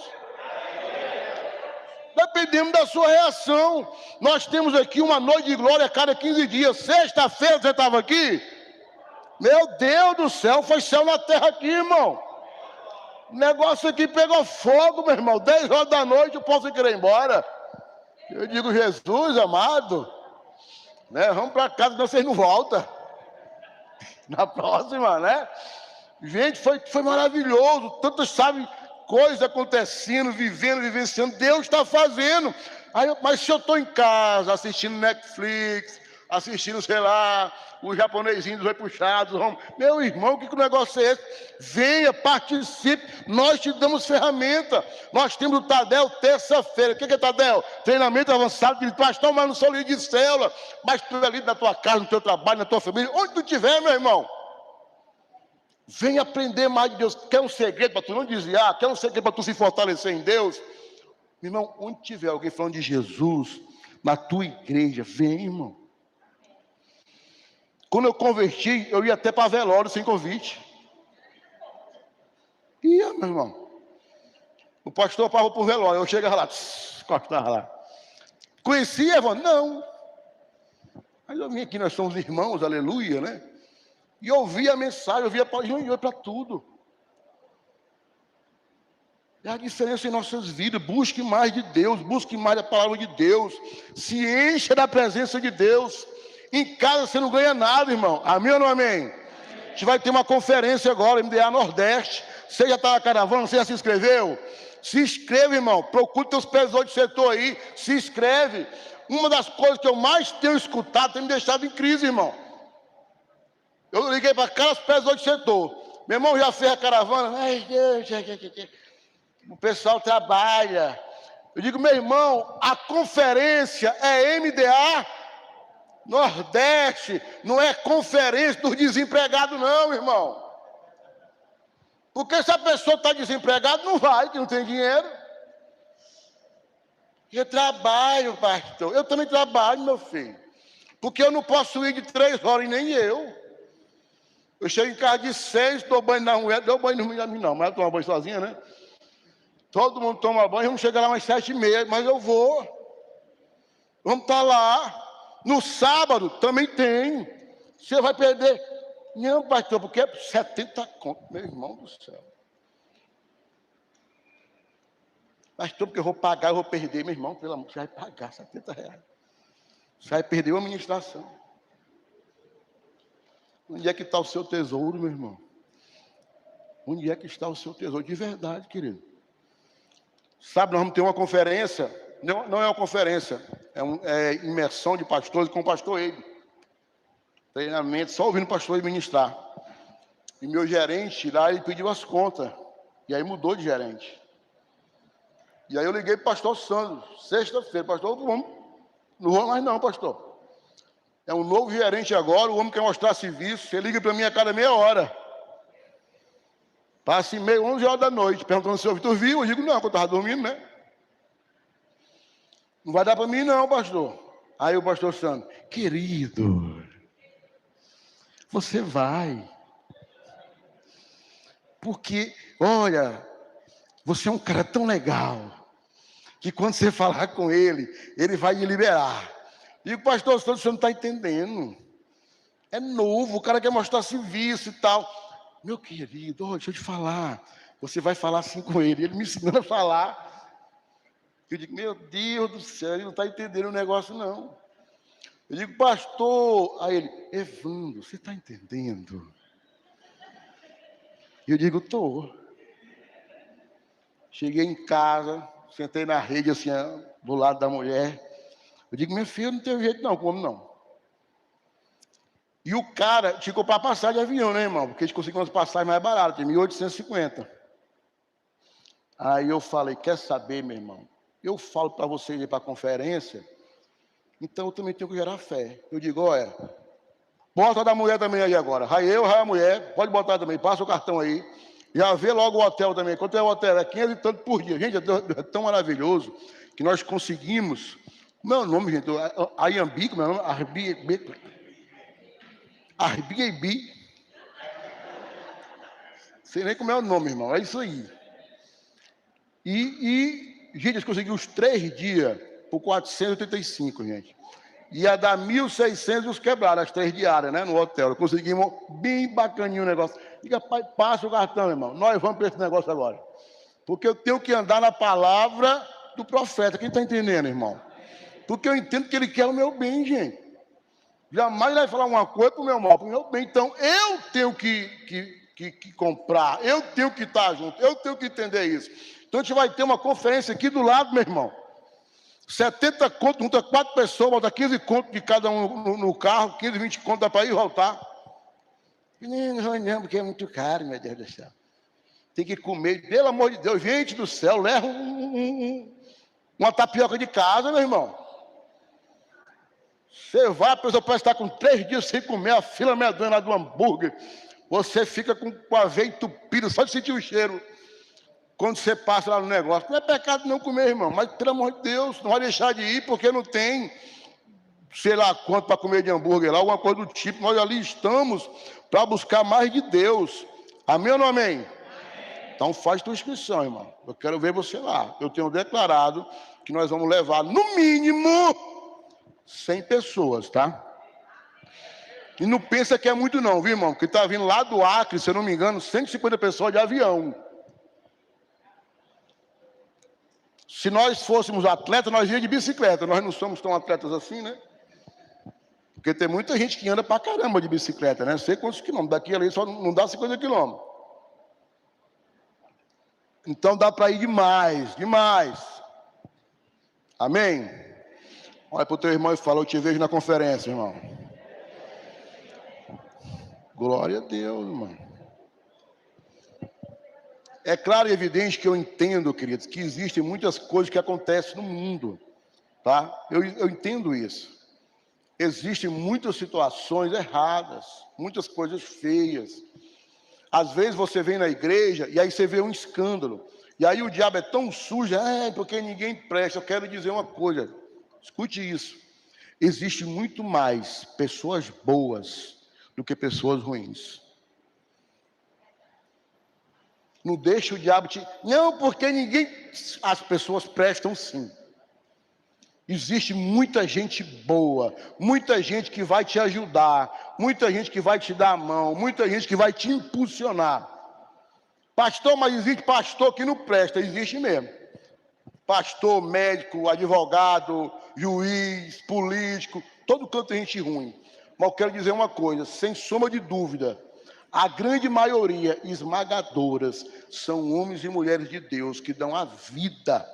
Dependendo da sua reação. Nós temos aqui uma noite de glória a cada 15 dias. Sexta-feira você estava aqui? Meu Deus do céu, foi céu na terra aqui, irmão. O negócio aqui pegou fogo, meu irmão. 10 horas da noite eu posso querer ir embora. Eu digo, Jesus amado, né? Vamos para casa, senão vocês não voltam. Na próxima, né? Gente, foi maravilhoso. Tantas, sabe, coisas acontecendo, vivendo, vivenciando. Deus está fazendo. Mas se eu estou em casa, assistindo Netflix, assistindo, sei lá, os japonesinhos vai puxados, meu irmão, que negócio é esse? Venha, participe, nós te damos ferramenta. Nós temos o Tadel terça-feira. O que é Tadel? Treinamento avançado de pastor, mas não sou líder de célula, mas tu é líder na tua casa, no teu trabalho, na tua família, onde tu estiver, meu irmão. Vem aprender mais de Deus. Quer um segredo para tu não desviar? Quer um segredo para tu se fortalecer em Deus? Meu irmão, onde tiver alguém falando de Jesus, na tua igreja, vem, irmão. Quando eu converti, eu ia até para velório sem convite. Ia, meu irmão. O pastor parava por velório, eu chegava lá, encostava lá. Conhecia, irmão? Não. Mas eu vim aqui, nós somos irmãos, aleluia, né? E eu ouvia a mensagem, eu via para tudo. É a diferença em nossas vidas. Busque mais de Deus, busque mais da palavra de Deus. Se encha da presença de Deus. Em casa você não ganha nada, irmão. Amém ou não amém? A gente vai ter uma conferência agora, MDA Nordeste. Você já está na caravana, você já se inscreveu? Se inscreve, irmão. Procure teus pessoas de setor aí. Se inscreve. Uma das coisas que eu mais tenho escutado tem me deixado em crise, irmão. Eu liguei para cada pessoa de setor. Meu irmão já fez a caravana. O pessoal trabalha. Eu digo, meu irmão, a conferência é MDA Nordeste, não é conferência dos desempregados, não, irmão. Porque se a pessoa está desempregada, não vai, que não tem dinheiro. Eu trabalho, pastor. Eu também trabalho, meu filho. Porque eu não posso ir de 3 horas, e nem eu. Eu chego em casa de 6, dou banho na mulher, dou banho no mim não, mas eu tomo banho sozinha, né? Todo mundo toma banho, vamos chegar lá umas 7h30, mas eu vou. Vamos estar lá. No sábado também tem. Você vai perder. Não, pastor, porque é 70 conto, meu irmão do céu. Pastor, porque eu vou pagar, eu vou perder, meu irmão, pelo amor, você vai pagar R$70. Você vai perder uma administração. Onde é que está o seu tesouro, meu irmão? Onde é que está o seu tesouro? De verdade, querido. Sabe, nós vamos ter uma conferência, não é uma conferência, é imersão de pastores com o pastor ele. Treinamento, só ouvindo o pastor ministrar. E meu gerente lá, ele pediu as contas. E aí mudou de gerente. E aí eu liguei para o pastor Sandro, sexta-feira, pastor, não vou mais não, pastor. É um novo gerente agora, o homem quer mostrar serviço, você liga para mim a cada meia hora. Passa em 11 horas da noite, perguntando se o Vitor viu, eu digo não, porque eu estava dormindo, né? Não vai dar para mim não, pastor. Aí o pastor Sandro, querido, você vai. Porque, olha, você é um cara tão legal, que quando você falar com ele, ele vai me liberar. E o pastor Sandro, você não está entendendo. É novo, o cara quer mostrar serviço e tal. Meu querido, deixa eu te falar. Você vai falar assim com ele. Ele me ensinando a falar. Eu digo, meu Deus do céu, ele não está entendendo o negócio, não. Eu digo, pastor. Aí ele, Evandro, você está entendendo? Eu digo, estou. Cheguei em casa, sentei na rede assim, do lado da mulher. Eu digo, minha filha, não tem jeito não, como não? E o cara tinha que comprar passagem de avião, né, irmão? Porque a gente conseguiu umas passagens mais baratas, tem 1.850. Aí eu falei, quer saber, meu irmão? Eu falo para vocês ir para a conferência, então eu também tenho que gerar fé. Eu digo, olha, bota da mulher também aí agora. Vai eu, vai a mulher, pode botar também, passa o cartão aí. Já vê logo o hotel também. Quanto é o hotel? É 500 e tanto por dia. Gente, é tão maravilhoso que nós conseguimos. Como é o nome, gente? Ayambi, como é o nome? Airbnb. Sei nem como é o nome, irmão. É isso aí. Gente, eles conseguiram os 3 dias por 485, gente. Ia dar 1.600 os quebrados, as 3 diárias, né? No hotel. Conseguimos bem bacaninho o negócio. Diga, pai, passa o cartão, irmão. Nós vamos para esse negócio agora. Porque eu tenho que andar na palavra do profeta. Quem está entendendo, irmão? Porque eu entendo que ele quer o meu bem, gente. Jamais vai falar uma coisa para o meu mal, para o meu bem. Então, eu tenho que comprar, eu tenho que estar junto, eu tenho que entender isso. Então, a gente vai ter uma conferência aqui do lado, meu irmão. 70 contos, junta 4 pessoas, bota 15 contos de cada um no carro, 15, 20 contos, dá para ir e voltar. Não, porque é muito caro, meu Deus do céu. Tem que comer, pelo amor de Deus, gente do céu, leva uma tapioca de casa, meu irmão. Você vai, a pessoa parece estar com 3 dias sem comer, a fila medonha do hambúrguer. Você fica com a veia entupida, só de sentir o cheiro. Quando você passa lá no negócio. Não é pecado não comer, irmão, mas pelo amor de Deus, não vai deixar de ir, porque não tem, sei lá quanto para comer de hambúrguer lá, alguma coisa do tipo. Nós ali estamos para buscar mais de Deus. Amém ou não amém? Então faz tua inscrição, irmão. Eu quero ver você lá. Eu tenho declarado que nós vamos levar, no mínimo, 100 pessoas, tá? E não pensa que é muito não, viu, irmão? Porque está vindo lá do Acre, se eu não me engano, 150 pessoas de avião. Se nós fôssemos atletas, nós íamos de bicicleta. Nós não somos tão atletas assim, né? Porque tem muita gente que anda pra caramba de bicicleta, né? Não sei quantos quilômetros. Daqui ali só não dá 50 quilômetros. Então dá para ir demais, demais. Amém? Olha para o teu irmão e fala, eu te vejo na conferência, irmão. Glória a Deus, irmão. É claro e evidente que eu entendo, queridos, que existem muitas coisas que acontecem no mundo, tá? Eu entendo isso. Existem muitas situações erradas, muitas coisas feias. Às vezes você vem na igreja e aí você vê um escândalo. E aí o diabo é tão sujo, porque ninguém presta. Eu quero dizer uma coisa, escute isso. Existe muito mais pessoas boas do que pessoas ruins. Não deixa o diabo te... Não, porque ninguém... As pessoas prestam sim. Existe muita gente boa, muita gente que vai te ajudar, muita gente que vai te dar a mão, muita gente que vai te impulsionar. Pastor, mas existe pastor que não presta, existe mesmo. Pastor, médico, advogado, juiz, político, todo canto tem gente ruim. Mas eu quero dizer uma coisa, sem sombra de dúvida, A grande maioria, esmagadoras, são homens e mulheres de Deus que dão a vida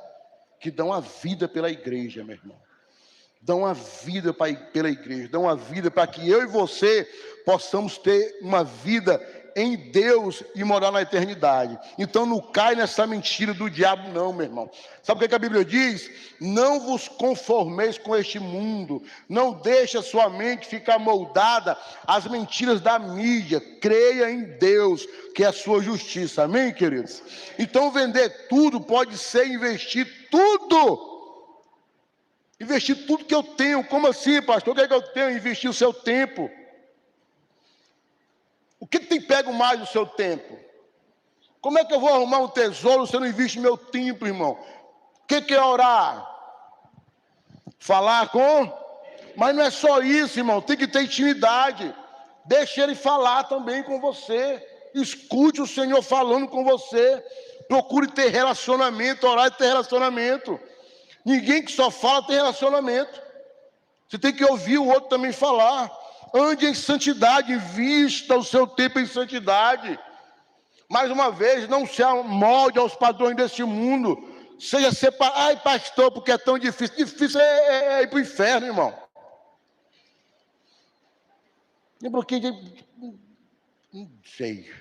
pela igreja, meu irmão. Dão a vida pela igreja, dão a vida para que eu e você possamos ter uma vida em Deus e morar na eternidade. Então não cai nessa mentira do diabo não, meu irmão. Sabe o que a Bíblia diz? Não vos conformeis com este mundo, não deixe a sua mente ficar moldada às mentiras da mídia. Creia em Deus, que é a sua justiça, amém, queridos? Então vender tudo pode ser investir tudo. Investir tudo que eu tenho. Como assim, pastor? O que é que eu tenho? Investir o seu tempo. O que tem pego mais do seu tempo? Como é que eu vou arrumar um tesouro se eu não investo meu tempo, irmão? O que é orar? Falar com? Mas não é só isso, irmão. Tem que ter intimidade. Deixe ele falar também com você. Escute o Senhor falando com você. Procure ter relacionamento, orar e ter relacionamento. Ninguém que só fala tem relacionamento. Você tem que ouvir o outro também falar. Ande em santidade, invista o seu tempo em santidade. Mais uma vez, não se amolde aos padrões desse mundo. Seja separado. Ai, pastor, porque é tão difícil. Difícil é ir para o inferno, irmão. E porque, não sei.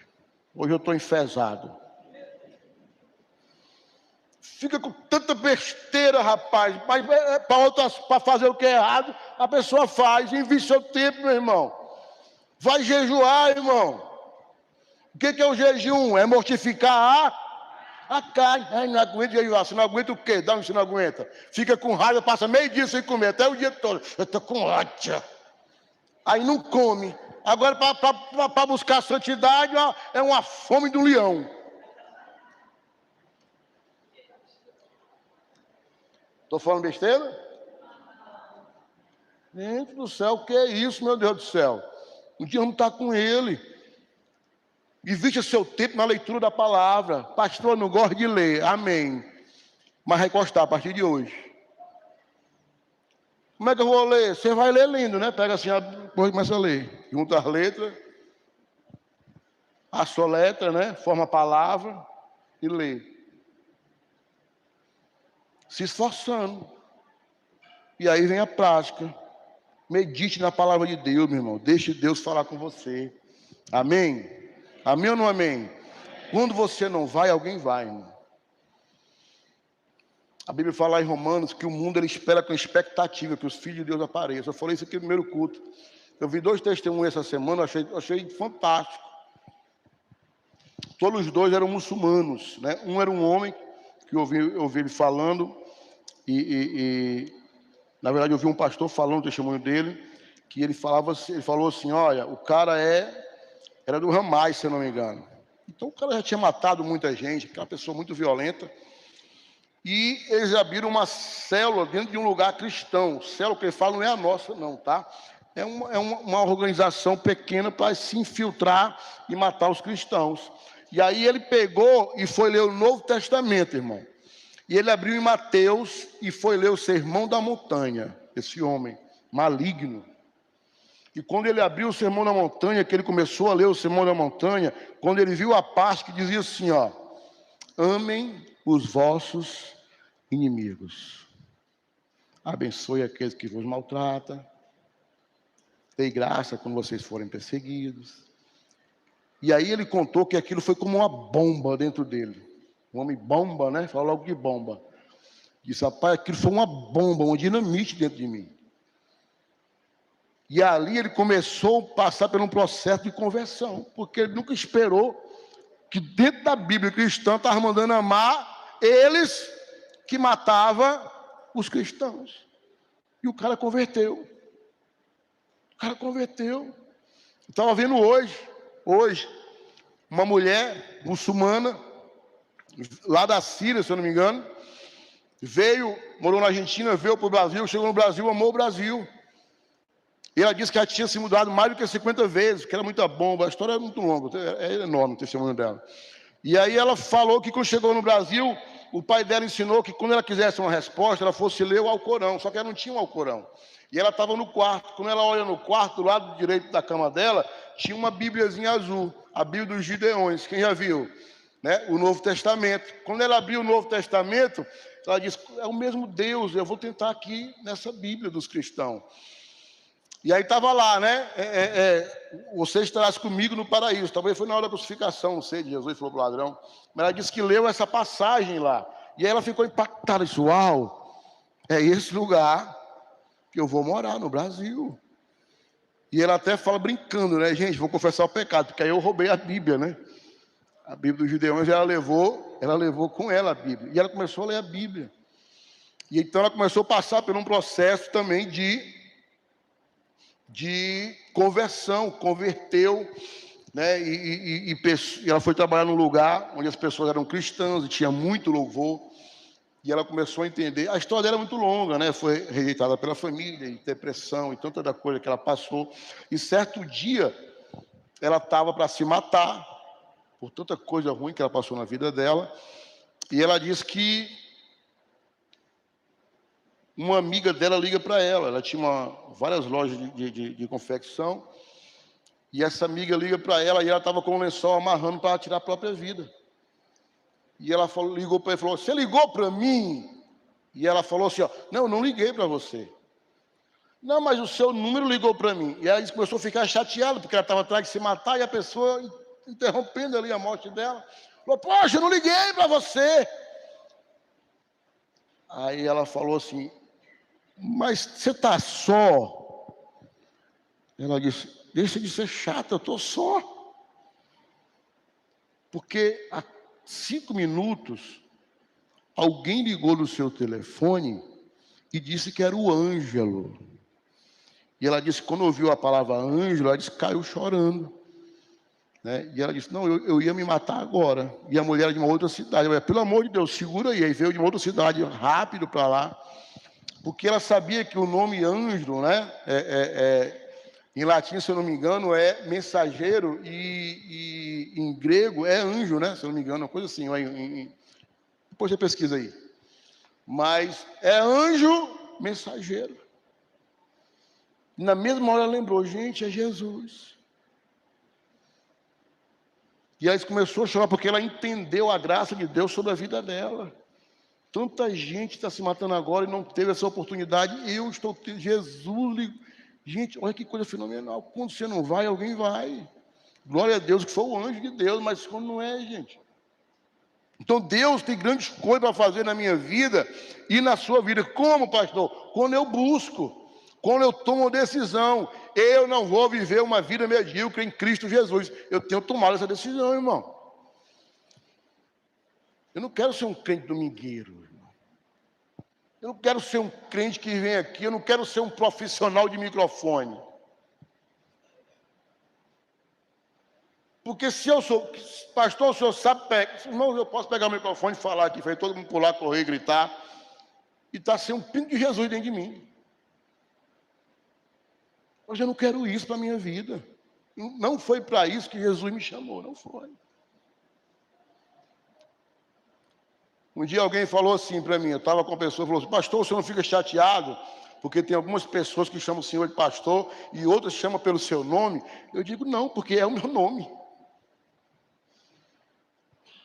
Hoje eu estou enfesado. Fica com tanta besteira, rapaz. Mas para fazer o que é errado, a pessoa faz. Investe seu tempo, meu irmão. Vai jejuar, irmão. O que é o jejum? É mortificar a carne. Ai, não aguento jejuar. Você não aguenta o quê? Dá um, você não aguenta. Fica com raiva, passa meio dia sem comer, até o dia todo. Eu estou com ódio. Aí não come. Agora, para buscar a santidade, ó, é uma fome do leão. Estou falando besteira? Gente do céu, o que é isso, meu Deus do céu? Um dia vamos estar com ele. Invista seu tempo na leitura da palavra. Pastor, eu não gosto de ler. Amém. Mas vai gostar a partir de hoje. Como é que eu vou ler? Você vai ler lendo, né? Pega assim, depois começa a ler. Junta as letras. A sua letra, né? Forma a palavra e lê. Se esforçando. E aí vem a prática. Medite na palavra de Deus, meu irmão. Deixe Deus falar com você. Amém? Amém ou não amém? Quando você não vai, alguém vai, irmão. A Bíblia fala em Romanos que o mundo ele espera com expectativa que os filhos de Deus apareçam. Eu falei isso aqui no primeiro culto. Eu vi 2 testemunhos essa semana, achei fantástico. Todos os 2 eram muçulmanos, né? Um era um homem, que eu ouvi ele falando, na verdade eu vi um pastor falando o testemunho dele, que ele falou assim, olha, o cara era do Hamas, se eu não me engano. Então o cara já tinha matado muita gente, aquela pessoa muito violenta, e eles abriram uma célula dentro de um lugar cristão. Célula que ele fala não é a nossa não, tá? É uma organização pequena para se infiltrar e matar os cristãos. E aí ele pegou e foi ler o Novo Testamento, irmão. E ele abriu em Mateus e foi ler o Sermão da Montanha, esse homem maligno. E quando ele abriu o Sermão da Montanha, que ele começou a ler o Sermão da Montanha, quando ele viu a parte que dizia assim, ó, amem os vossos inimigos. Abençoe aqueles que vos maltratam. Dei graça quando vocês forem perseguidos. E aí ele contou que aquilo foi como uma bomba dentro dele. Um homem bomba, né? Fala logo de bomba. Disse, rapaz, aquilo foi uma bomba, uma dinamite dentro de mim. E ali ele começou a passar por um processo de conversão, porque ele nunca esperou que dentro da Bíblia cristã estava mandando amar eles que matavam os cristãos. E o cara converteu. O cara converteu. Estava vendo hoje, uma mulher muçulmana, lá da Síria, se eu não me engano, morou na Argentina, veio para o Brasil, chegou no Brasil, amou o Brasil. E ela disse que ela tinha se mudado mais do que 50 vezes, que era muita bomba, a história é muito longa, é enorme o testemunho dela. E aí ela falou que quando chegou no Brasil, o pai dela ensinou que quando ela quisesse uma resposta, ela fosse ler o Alcorão, só que ela não tinha um Alcorão. E ela estava no quarto, quando ela olha no quarto, do lado direito da cama dela, tinha uma bíbliazinha azul. a Bíblia dos Gideões. Quem já viu? Né? O Novo Testamento. Quando ela abriu o Novo Testamento, ela disse, é o mesmo Deus, eu vou tentar aqui nessa Bíblia dos cristãos. E aí estava lá, né? Você estarás comigo no paraíso. Talvez foi na hora da crucificação, não sei, de Jesus falou para o ladrão. Mas ela disse que leu essa passagem lá. E aí ela ficou impactada, disse, uau, é esse lugar que eu vou morar no Brasil. E ela até fala brincando, né? Gente, vou confessar o pecado, porque aí eu roubei a Bíblia, né? A Bíblia dos Gideões, ela levou com ela a Bíblia. E ela começou a ler a Bíblia. E então ela começou a passar por um processo também de conversão, converteu, né? E ela foi trabalhar num lugar onde as pessoas eram cristãs e tinha muito louvor. E ela começou a entender. A história dela é muito longa, né? Foi rejeitada pela família, e depressão, e tanta da coisa que ela passou. E certo dia, ela estava para se matar, por tanta coisa ruim que ela passou na vida dela. E ela disse que uma amiga dela liga para ela. Ela tinha várias lojas de confecção. E essa amiga liga para ela e ela estava com o lençol amarrando para tirar a própria vida. E ela ligou para ele e falou, você ligou para mim? E ela falou assim, ó, não, não liguei para você. Não, mas o seu número ligou para mim. E ela começou a ficar chateada, porque ela estava atrás de se matar, e a pessoa interrompendo ali a morte dela. Falou, poxa, eu não liguei para você. Aí ela falou assim, mas você está só? Ela disse, deixa de ser chata, eu estou só. Porque há 5 minutos, alguém ligou no seu telefone e disse que era o Ângelo. E ela disse, quando ouviu a palavra Ângelo, ela disse, caiu chorando. Né? E ela disse, não, eu ia me matar agora. E a mulher era de uma outra cidade. Eu falei, pelo amor de Deus, segura aí. Aí veio de uma outra cidade, rápido para lá. Porque ela sabia que o nome Ângelo, né, em latim, se eu não me engano, é mensageiro, e em grego é anjo, né? Se eu não me engano, uma coisa assim. Depois você pesquisa aí. Mas é anjo mensageiro. Na mesma hora ela lembrou, gente, é Jesus. E aí começou a chorar porque ela entendeu a graça de Deus sobre a vida dela. Tanta gente está se matando agora e não teve essa oportunidade. Eu estou tendo, Jesus. Gente, olha que coisa fenomenal. Quando você não vai, alguém vai. Glória a Deus que foi o anjo de Deus, mas quando não é, gente. Então Deus tem grandes coisas para fazer na minha vida e na sua vida. Como, pastor? Quando eu busco. Quando eu tomo decisão, eu não vou viver uma vida medíocre em Cristo Jesus. Eu tenho tomado essa decisão, irmão. Eu não quero ser um crente domingueiro, irmão. Eu não quero ser um crente que vem aqui, eu não quero ser um profissional de microfone. Porque se eu sou, pastor, o senhor sabe, irmão, eu posso pegar o microfone e falar aqui, fazer todo mundo pular, correr, gritar, e está sem um pingo de Jesus dentro de mim. Hoje eu não quero isso para a minha vida. Não foi para isso que Jesus me chamou, não foi. Um dia alguém falou assim para mim, eu estava com uma pessoa, falou assim, pastor, o senhor não fica chateado? Porque tem algumas pessoas que chamam o senhor de pastor e outras chamam pelo seu nome. Eu digo, não, porque é o meu nome.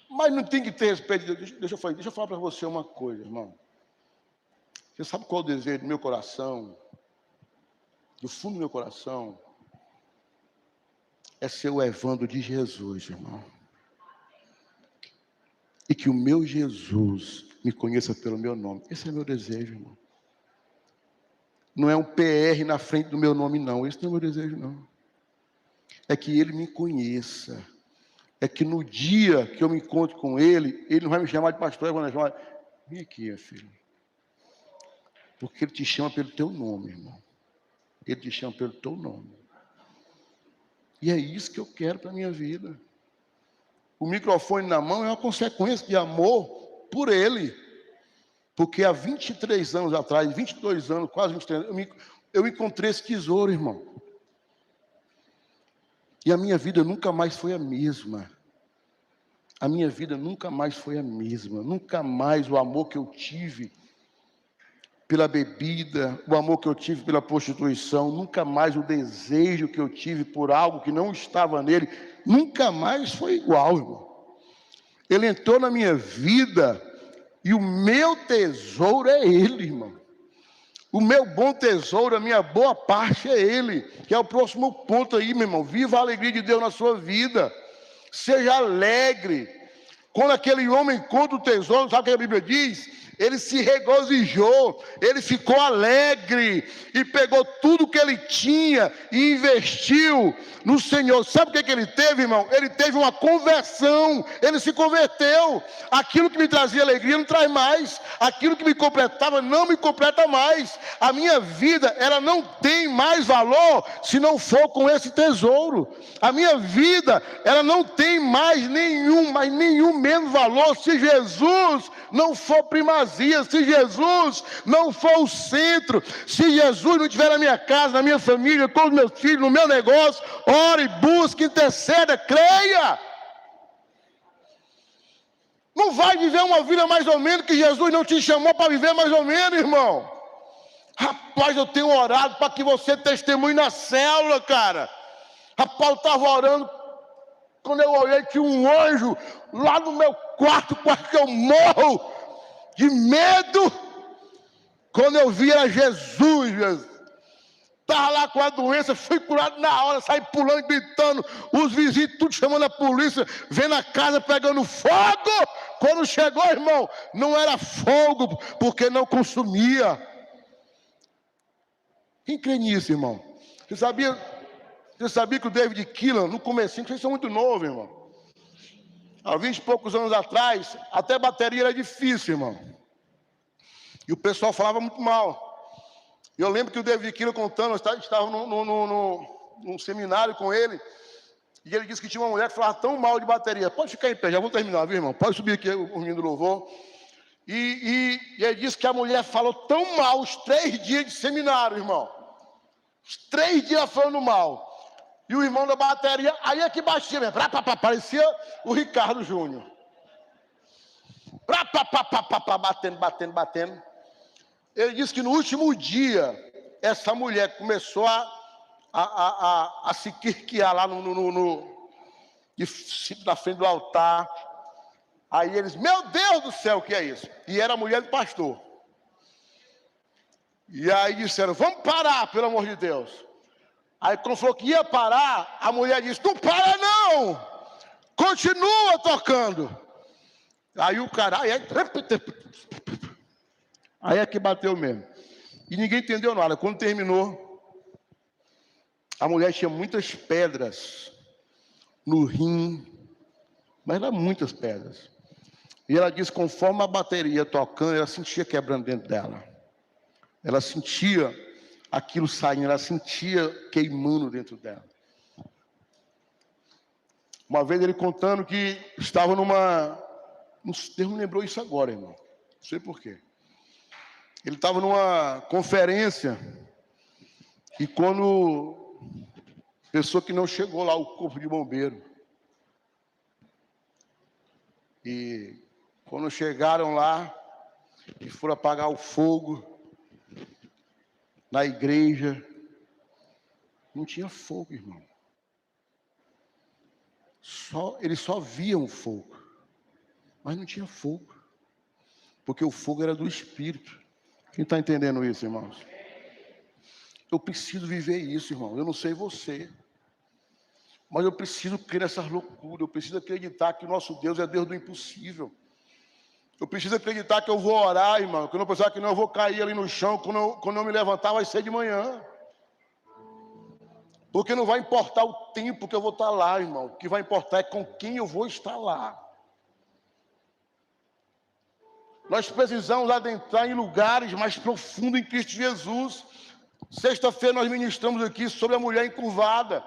Mas não tem que ter respeito. Deixa eu falar para você uma coisa, irmão. Você sabe qual é o desejo do meu coração? Do fundo do meu coração? É ser o Evandro de Jesus, irmão. E que o meu Jesus me conheça pelo meu nome. Esse é meu desejo, irmão. Não é um PR na frente do meu nome, não. Esse não é meu desejo, não. É que ele me conheça. É que no dia que eu me encontro com ele, ele não vai me chamar de pastor, ele vai me chamar, vem aqui, meu filho. Porque ele te chama pelo teu nome, irmão. Ele te chama pelo teu nome. E é isso que eu quero para a minha vida. O microfone na mão é uma consequência de amor por ele. Porque há 23 anos atrás, 22 anos, quase 23 anos, eu encontrei esse tesouro, irmão. E a minha vida nunca mais foi a mesma. A minha vida nunca mais foi a mesma. Nunca mais o amor que eu tive pela bebida, o amor que eu tive pela prostituição, nunca mais o desejo que eu tive por algo que não estava nele, nunca mais foi igual, irmão. Ele entrou na minha vida e o meu tesouro é ele, irmão. O meu bom tesouro, a minha boa parte é ele, que é o próximo ponto aí, meu irmão. Viva a alegria de Deus na sua vida. Seja alegre. Quando aquele homem encontra o tesouro, sabe o que a Bíblia diz? Ele se regozijou, ele ficou alegre e pegou tudo que ele tinha e investiu no Senhor. Sabe o que ele teve, irmão? Ele teve uma conversão, ele se converteu. Aquilo que me trazia alegria não traz mais, aquilo que me completava não me completa mais. A minha vida, ela não tem mais valor se não for com esse tesouro. A minha vida, ela não tem mais nenhum menos valor se Jesus não for primazia, se Jesus não for o centro, se Jesus não estiver na minha casa, na minha família, com os meus filhos, no meu negócio. Ore, busque, interceda, creia. Não vai viver uma vida mais ou menos que Jesus não te chamou para viver mais ou menos, irmão. Rapaz, eu tenho orado para que você testemunhe na célula, cara. Rapaz, eu estava orando, quando eu olhei, tinha um anjo lá no meu quarto, quase que eu morro de medo. Quando eu vi, era Jesus. Estava lá com a doença, fui curado na hora, saí pulando, gritando, os vizinhos tudo chamando a polícia, vendo a casa pegando fogo. Quando chegou, irmão, não era fogo, porque não consumia. Quem crê nisso, irmão? Você sabia que o David Keelan, no comecinho, vocês são muito novos, irmão. Há 20 e poucos anos atrás, até bateria era difícil, irmão. E o pessoal falava muito mal. Eu lembro que o David Keelan contando, eu estava num seminário com ele, e ele disse que tinha uma mulher que falava tão mal de bateria. Pode ficar em pé, já vou terminar, viu, irmão? Pode subir aqui, o menino do louvor. E ele disse que a mulher falou tão mal os 3 dias de seminário, irmão. Os 3 dias falando mal. E o irmão da bateria, aí é que baixia mesmo. Parecia o Ricardo Júnior. Batendo. Ele disse que no último dia, essa mulher começou a se quirquear lá na frente do altar. Aí eles, meu Deus do céu, o que é isso? E era a mulher do pastor. E aí disseram, vamos parar, pelo amor de Deus. Aí quando falou que ia parar, a mulher disse, não para não, continua tocando. Aí o cara, aí é que bateu mesmo. E ninguém entendeu nada. Quando terminou, a mulher tinha muitas pedras no rim, mas eram muitas pedras. E ela disse, conforme a bateria tocando, ela sentia quebrando dentro dela. Ela sentia aquilo saindo, ela sentia queimando dentro dela. Uma vez ele contando que estava Deus me lembrou isso agora, irmão. Não sei porquê. Ele estava numa conferência e quando pessoa que não chegou lá, o corpo de bombeiro. E quando chegaram lá e foram apagar o fogo na igreja, não tinha fogo, irmão. Eles só viam o fogo, mas não tinha fogo, porque o fogo era do Espírito. Quem está entendendo isso, irmãos? Eu preciso viver isso, irmão. Eu não sei você, mas eu preciso crer nessa loucura. Eu preciso acreditar que o nosso Deus é Deus do impossível. Eu preciso acreditar que eu vou orar, irmão, que eu não pensar que não, eu vou cair ali no chão, quando eu me levantar vai ser de manhã. Porque não vai importar o tempo que eu vou estar lá, irmão. O que vai importar é com quem eu vou estar lá. Nós precisamos adentrar em lugares mais profundos em Cristo Jesus. Sexta-feira nós ministramos aqui sobre a mulher encurvada.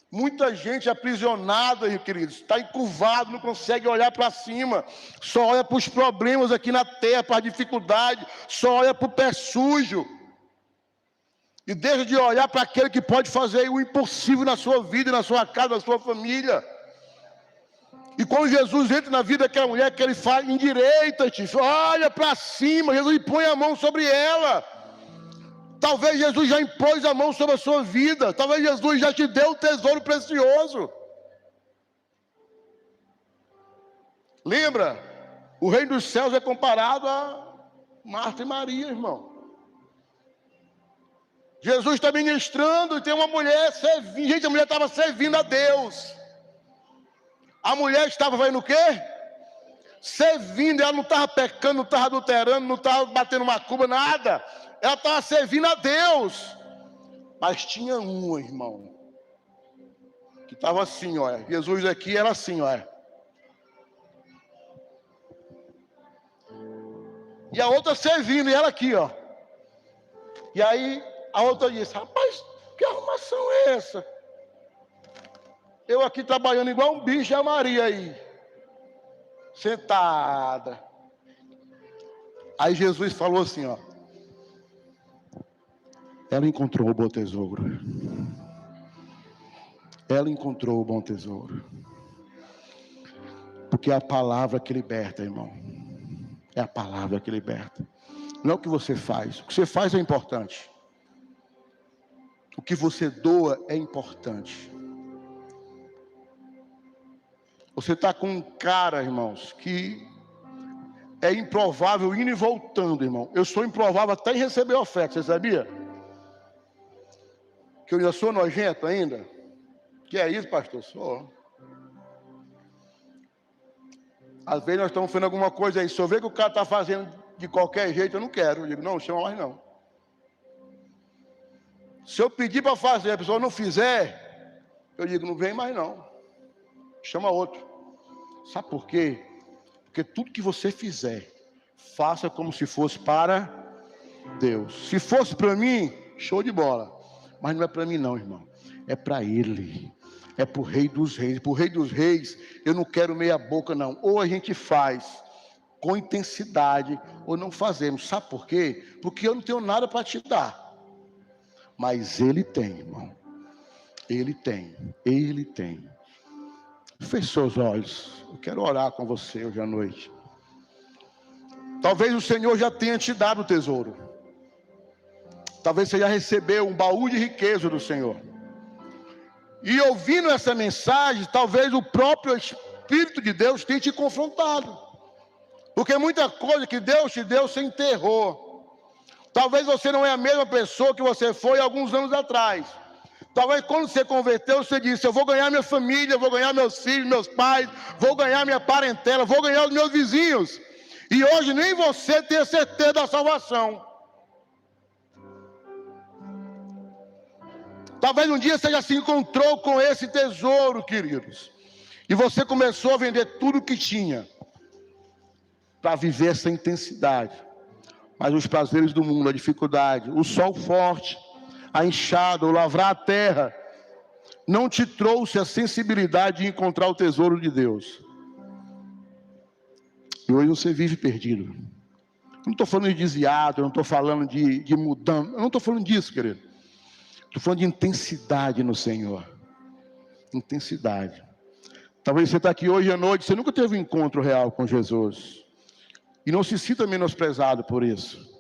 Muita gente aprisionada, queridos, está encurvado, não consegue olhar para cima, só olha para os problemas aqui na terra, para a dificuldade, só olha para o pé sujo. E deixa de olhar para aquele que pode fazer o impossível na sua vida, na sua casa, na sua família. E quando Jesus entra na vida daquela mulher, que ele fala, endireita-te, olha para cima, Jesus põe a mão sobre ela. Talvez Jesus já impôs a mão sobre a sua vida, talvez Jesus já te deu um tesouro precioso. Lembra? O reino dos céus é comparado a Marta e Maria, irmão. Jesus está ministrando e tem uma mulher servindo. Gente, a mulher estava servindo a Deus. A mulher estava fazendo o quê? Servindo. Ela não estava pecando, não estava adulterando, não estava batendo macumba, nada. Ela estava servindo a Deus. Mas tinha um, irmão, que estava assim, olha. Jesus aqui era assim, olha. E a outra servindo, e ela aqui, ó. E aí a outra disse, rapaz, que arrumação é essa? Eu aqui trabalhando igual um bicho, e a Maria aí, sentada. Aí Jesus falou assim, ó. Ela encontrou o bom tesouro. Ela encontrou o bom tesouro. Porque é a palavra que liberta, irmão. É a palavra que liberta. Não é o que você faz. O que você faz é importante. O que você doa é importante. Você está com um cara, irmãos, que é improvável indo e voltando, irmão. Eu sou improvável até em receber oferta, você sabia? Que eu já sou nojento ainda? Que é isso, pastor? Sou. Às vezes nós estamos fazendo alguma coisa aí, se eu ver que o cara está fazendo de qualquer jeito, eu não quero. Eu digo, não chama mais não. Se eu pedir para fazer, a pessoa não fizer, eu digo, não vem mais não. Chama outro. Sabe por quê? Porque tudo que você fizer, faça como se fosse para Deus. Se fosse para mim, show de bola. Mas não é para mim não, irmão. É para Ele. É para o Rei dos Reis. Para o Rei dos Reis, eu não quero meia boca não. Ou a gente faz com intensidade, ou não fazemos. Sabe por quê? Porque eu não tenho nada para te dar. Mas Ele tem, irmão. Ele tem. Ele tem. Feche seus olhos. Eu quero orar com você hoje à noite. Talvez o Senhor já tenha te dado o tesouro. Talvez você já recebeu um baú de riqueza do Senhor. E ouvindo essa mensagem, talvez o próprio Espírito de Deus tenha te confrontado. Porque muita coisa que Deus te deu, você enterrou. Talvez você não é a mesma pessoa que você foi alguns anos atrás. Talvez quando você converteu, você disse, eu vou ganhar minha família, vou ganhar meus filhos, meus pais, vou ganhar minha parentela, vou ganhar os meus vizinhos. E hoje nem você tem a certeza da salvação. Talvez um dia você já se encontrou com esse tesouro, queridos. E você começou a vender tudo que tinha para viver essa intensidade. Mas os prazeres do mundo, a dificuldade, o sol forte, a enxada, o lavrar a terra, não te trouxe a sensibilidade de encontrar o tesouro de Deus. E hoje você vive perdido. Eu não estou falando de desviado, eu não estou falando de mudança, eu não estou falando disso, querido. Estou falando de intensidade no Senhor. Intensidade. Talvez você está aqui hoje à noite, você nunca teve um encontro real com Jesus. E não se sinta menosprezado por isso.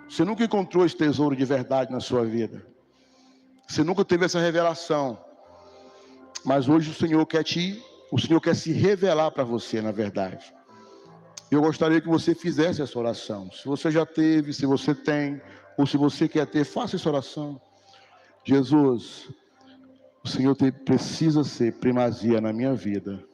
Você nunca encontrou esse tesouro de verdade na sua vida. Você nunca teve essa revelação. Mas hoje o Senhor quer se revelar para você, na verdade. Eu gostaria que você fizesse essa oração. Se você já teve, se você tem, ou se você quer ter, faça essa oração. Jesus, o Senhor precisa ser primazia na minha vida.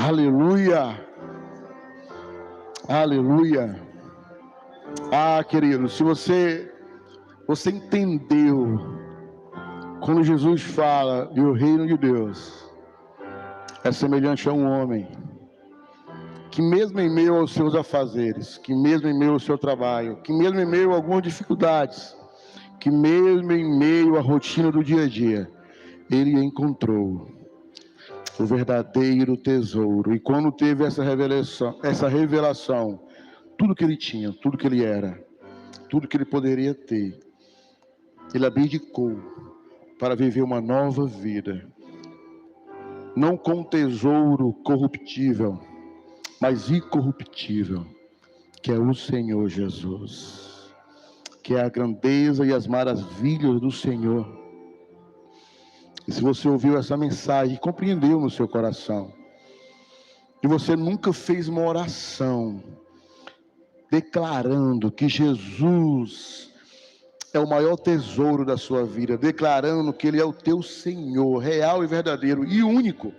Aleluia. Aleluia. Querido, se você entendeu quando Jesus fala que o reino de Deus é semelhante a um homem que mesmo em meio aos seus afazeres, que mesmo em meio ao seu trabalho, que mesmo em meio a algumas dificuldades, que mesmo em meio à rotina do dia a dia, ele encontrou o verdadeiro tesouro. E quando teve essa revelação, tudo que ele tinha, tudo que ele era, tudo que ele poderia ter, ele abdicou para viver uma nova vida, não com tesouro corruptível, mas incorruptível, que é o Senhor Jesus, que é a grandeza e as maravilhas do Senhor. E se você ouviu essa mensagem, compreendeu no seu coração, e você nunca fez uma oração declarando que Jesus é o maior tesouro da sua vida, declarando que Ele é o teu Senhor, real e verdadeiro, e único,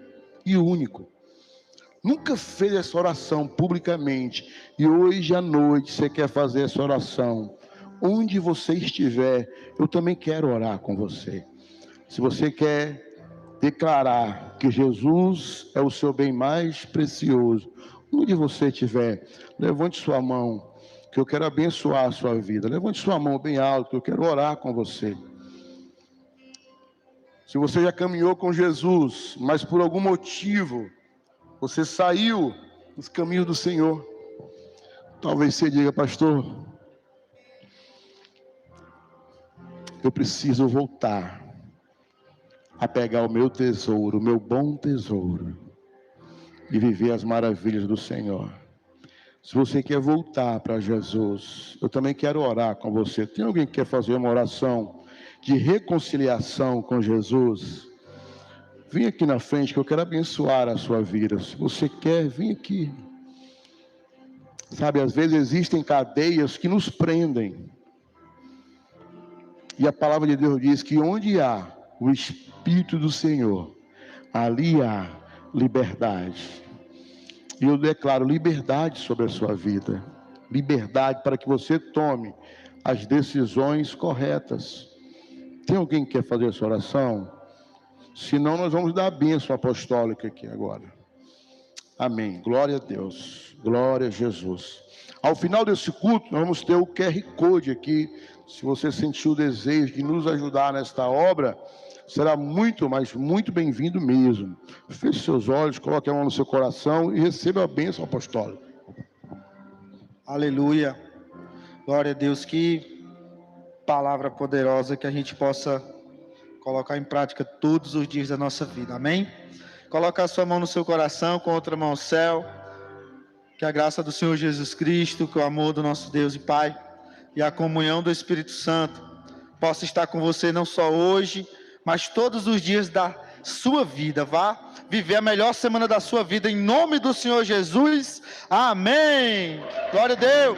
nunca fez essa oração publicamente, e hoje à noite você quer fazer essa oração, onde você estiver, eu também quero orar com você. Se você quer declarar que Jesus é o seu bem mais precioso, onde você estiver, levante sua mão, que eu quero abençoar a sua vida. Levante sua mão bem alto, que eu quero orar com você. Se você já caminhou com Jesus, mas por algum motivo você saiu dos caminhos do Senhor, talvez você diga: pastor, eu preciso voltar a pegar o meu tesouro, o meu bom tesouro, e viver as maravilhas do Senhor. Se você quer voltar para Jesus, eu também quero orar com você. Tem alguém que quer fazer uma oração de reconciliação com Jesus? Vem aqui na frente que eu quero abençoar a sua vida. Se você quer, vem aqui. Sabe, às vezes existem cadeias que nos prendem. E a palavra de Deus diz que onde há o Espírito do Senhor, ali há liberdade. E eu declaro liberdade sobre a sua vida. Liberdade para que você tome as decisões corretas. Tem alguém que quer fazer essa oração? Senão nós vamos dar a bênção apostólica aqui agora. Amém. Glória a Deus. Glória a Jesus. Ao final desse culto, nós vamos ter o QR Code aqui. Se você sentiu o desejo de nos ajudar nesta obra, será muito, mas muito bem-vindo mesmo. Feche seus olhos, coloque a mão no seu coração e receba a bênção apostólica. Aleluia. Glória a Deus. Que palavra poderosa que a gente possa colocar em prática todos os dias da nossa vida. Amém? Coloque a sua mão no seu coração, com a outra mão ao céu. Que a graça do Senhor Jesus Cristo, que o amor do nosso Deus e Pai e a comunhão do Espírito Santo possa estar com você não só hoje, mas todos os dias da sua vida. Vá viver a melhor semana da sua vida em nome do Senhor Jesus. Amém. Glória a Deus.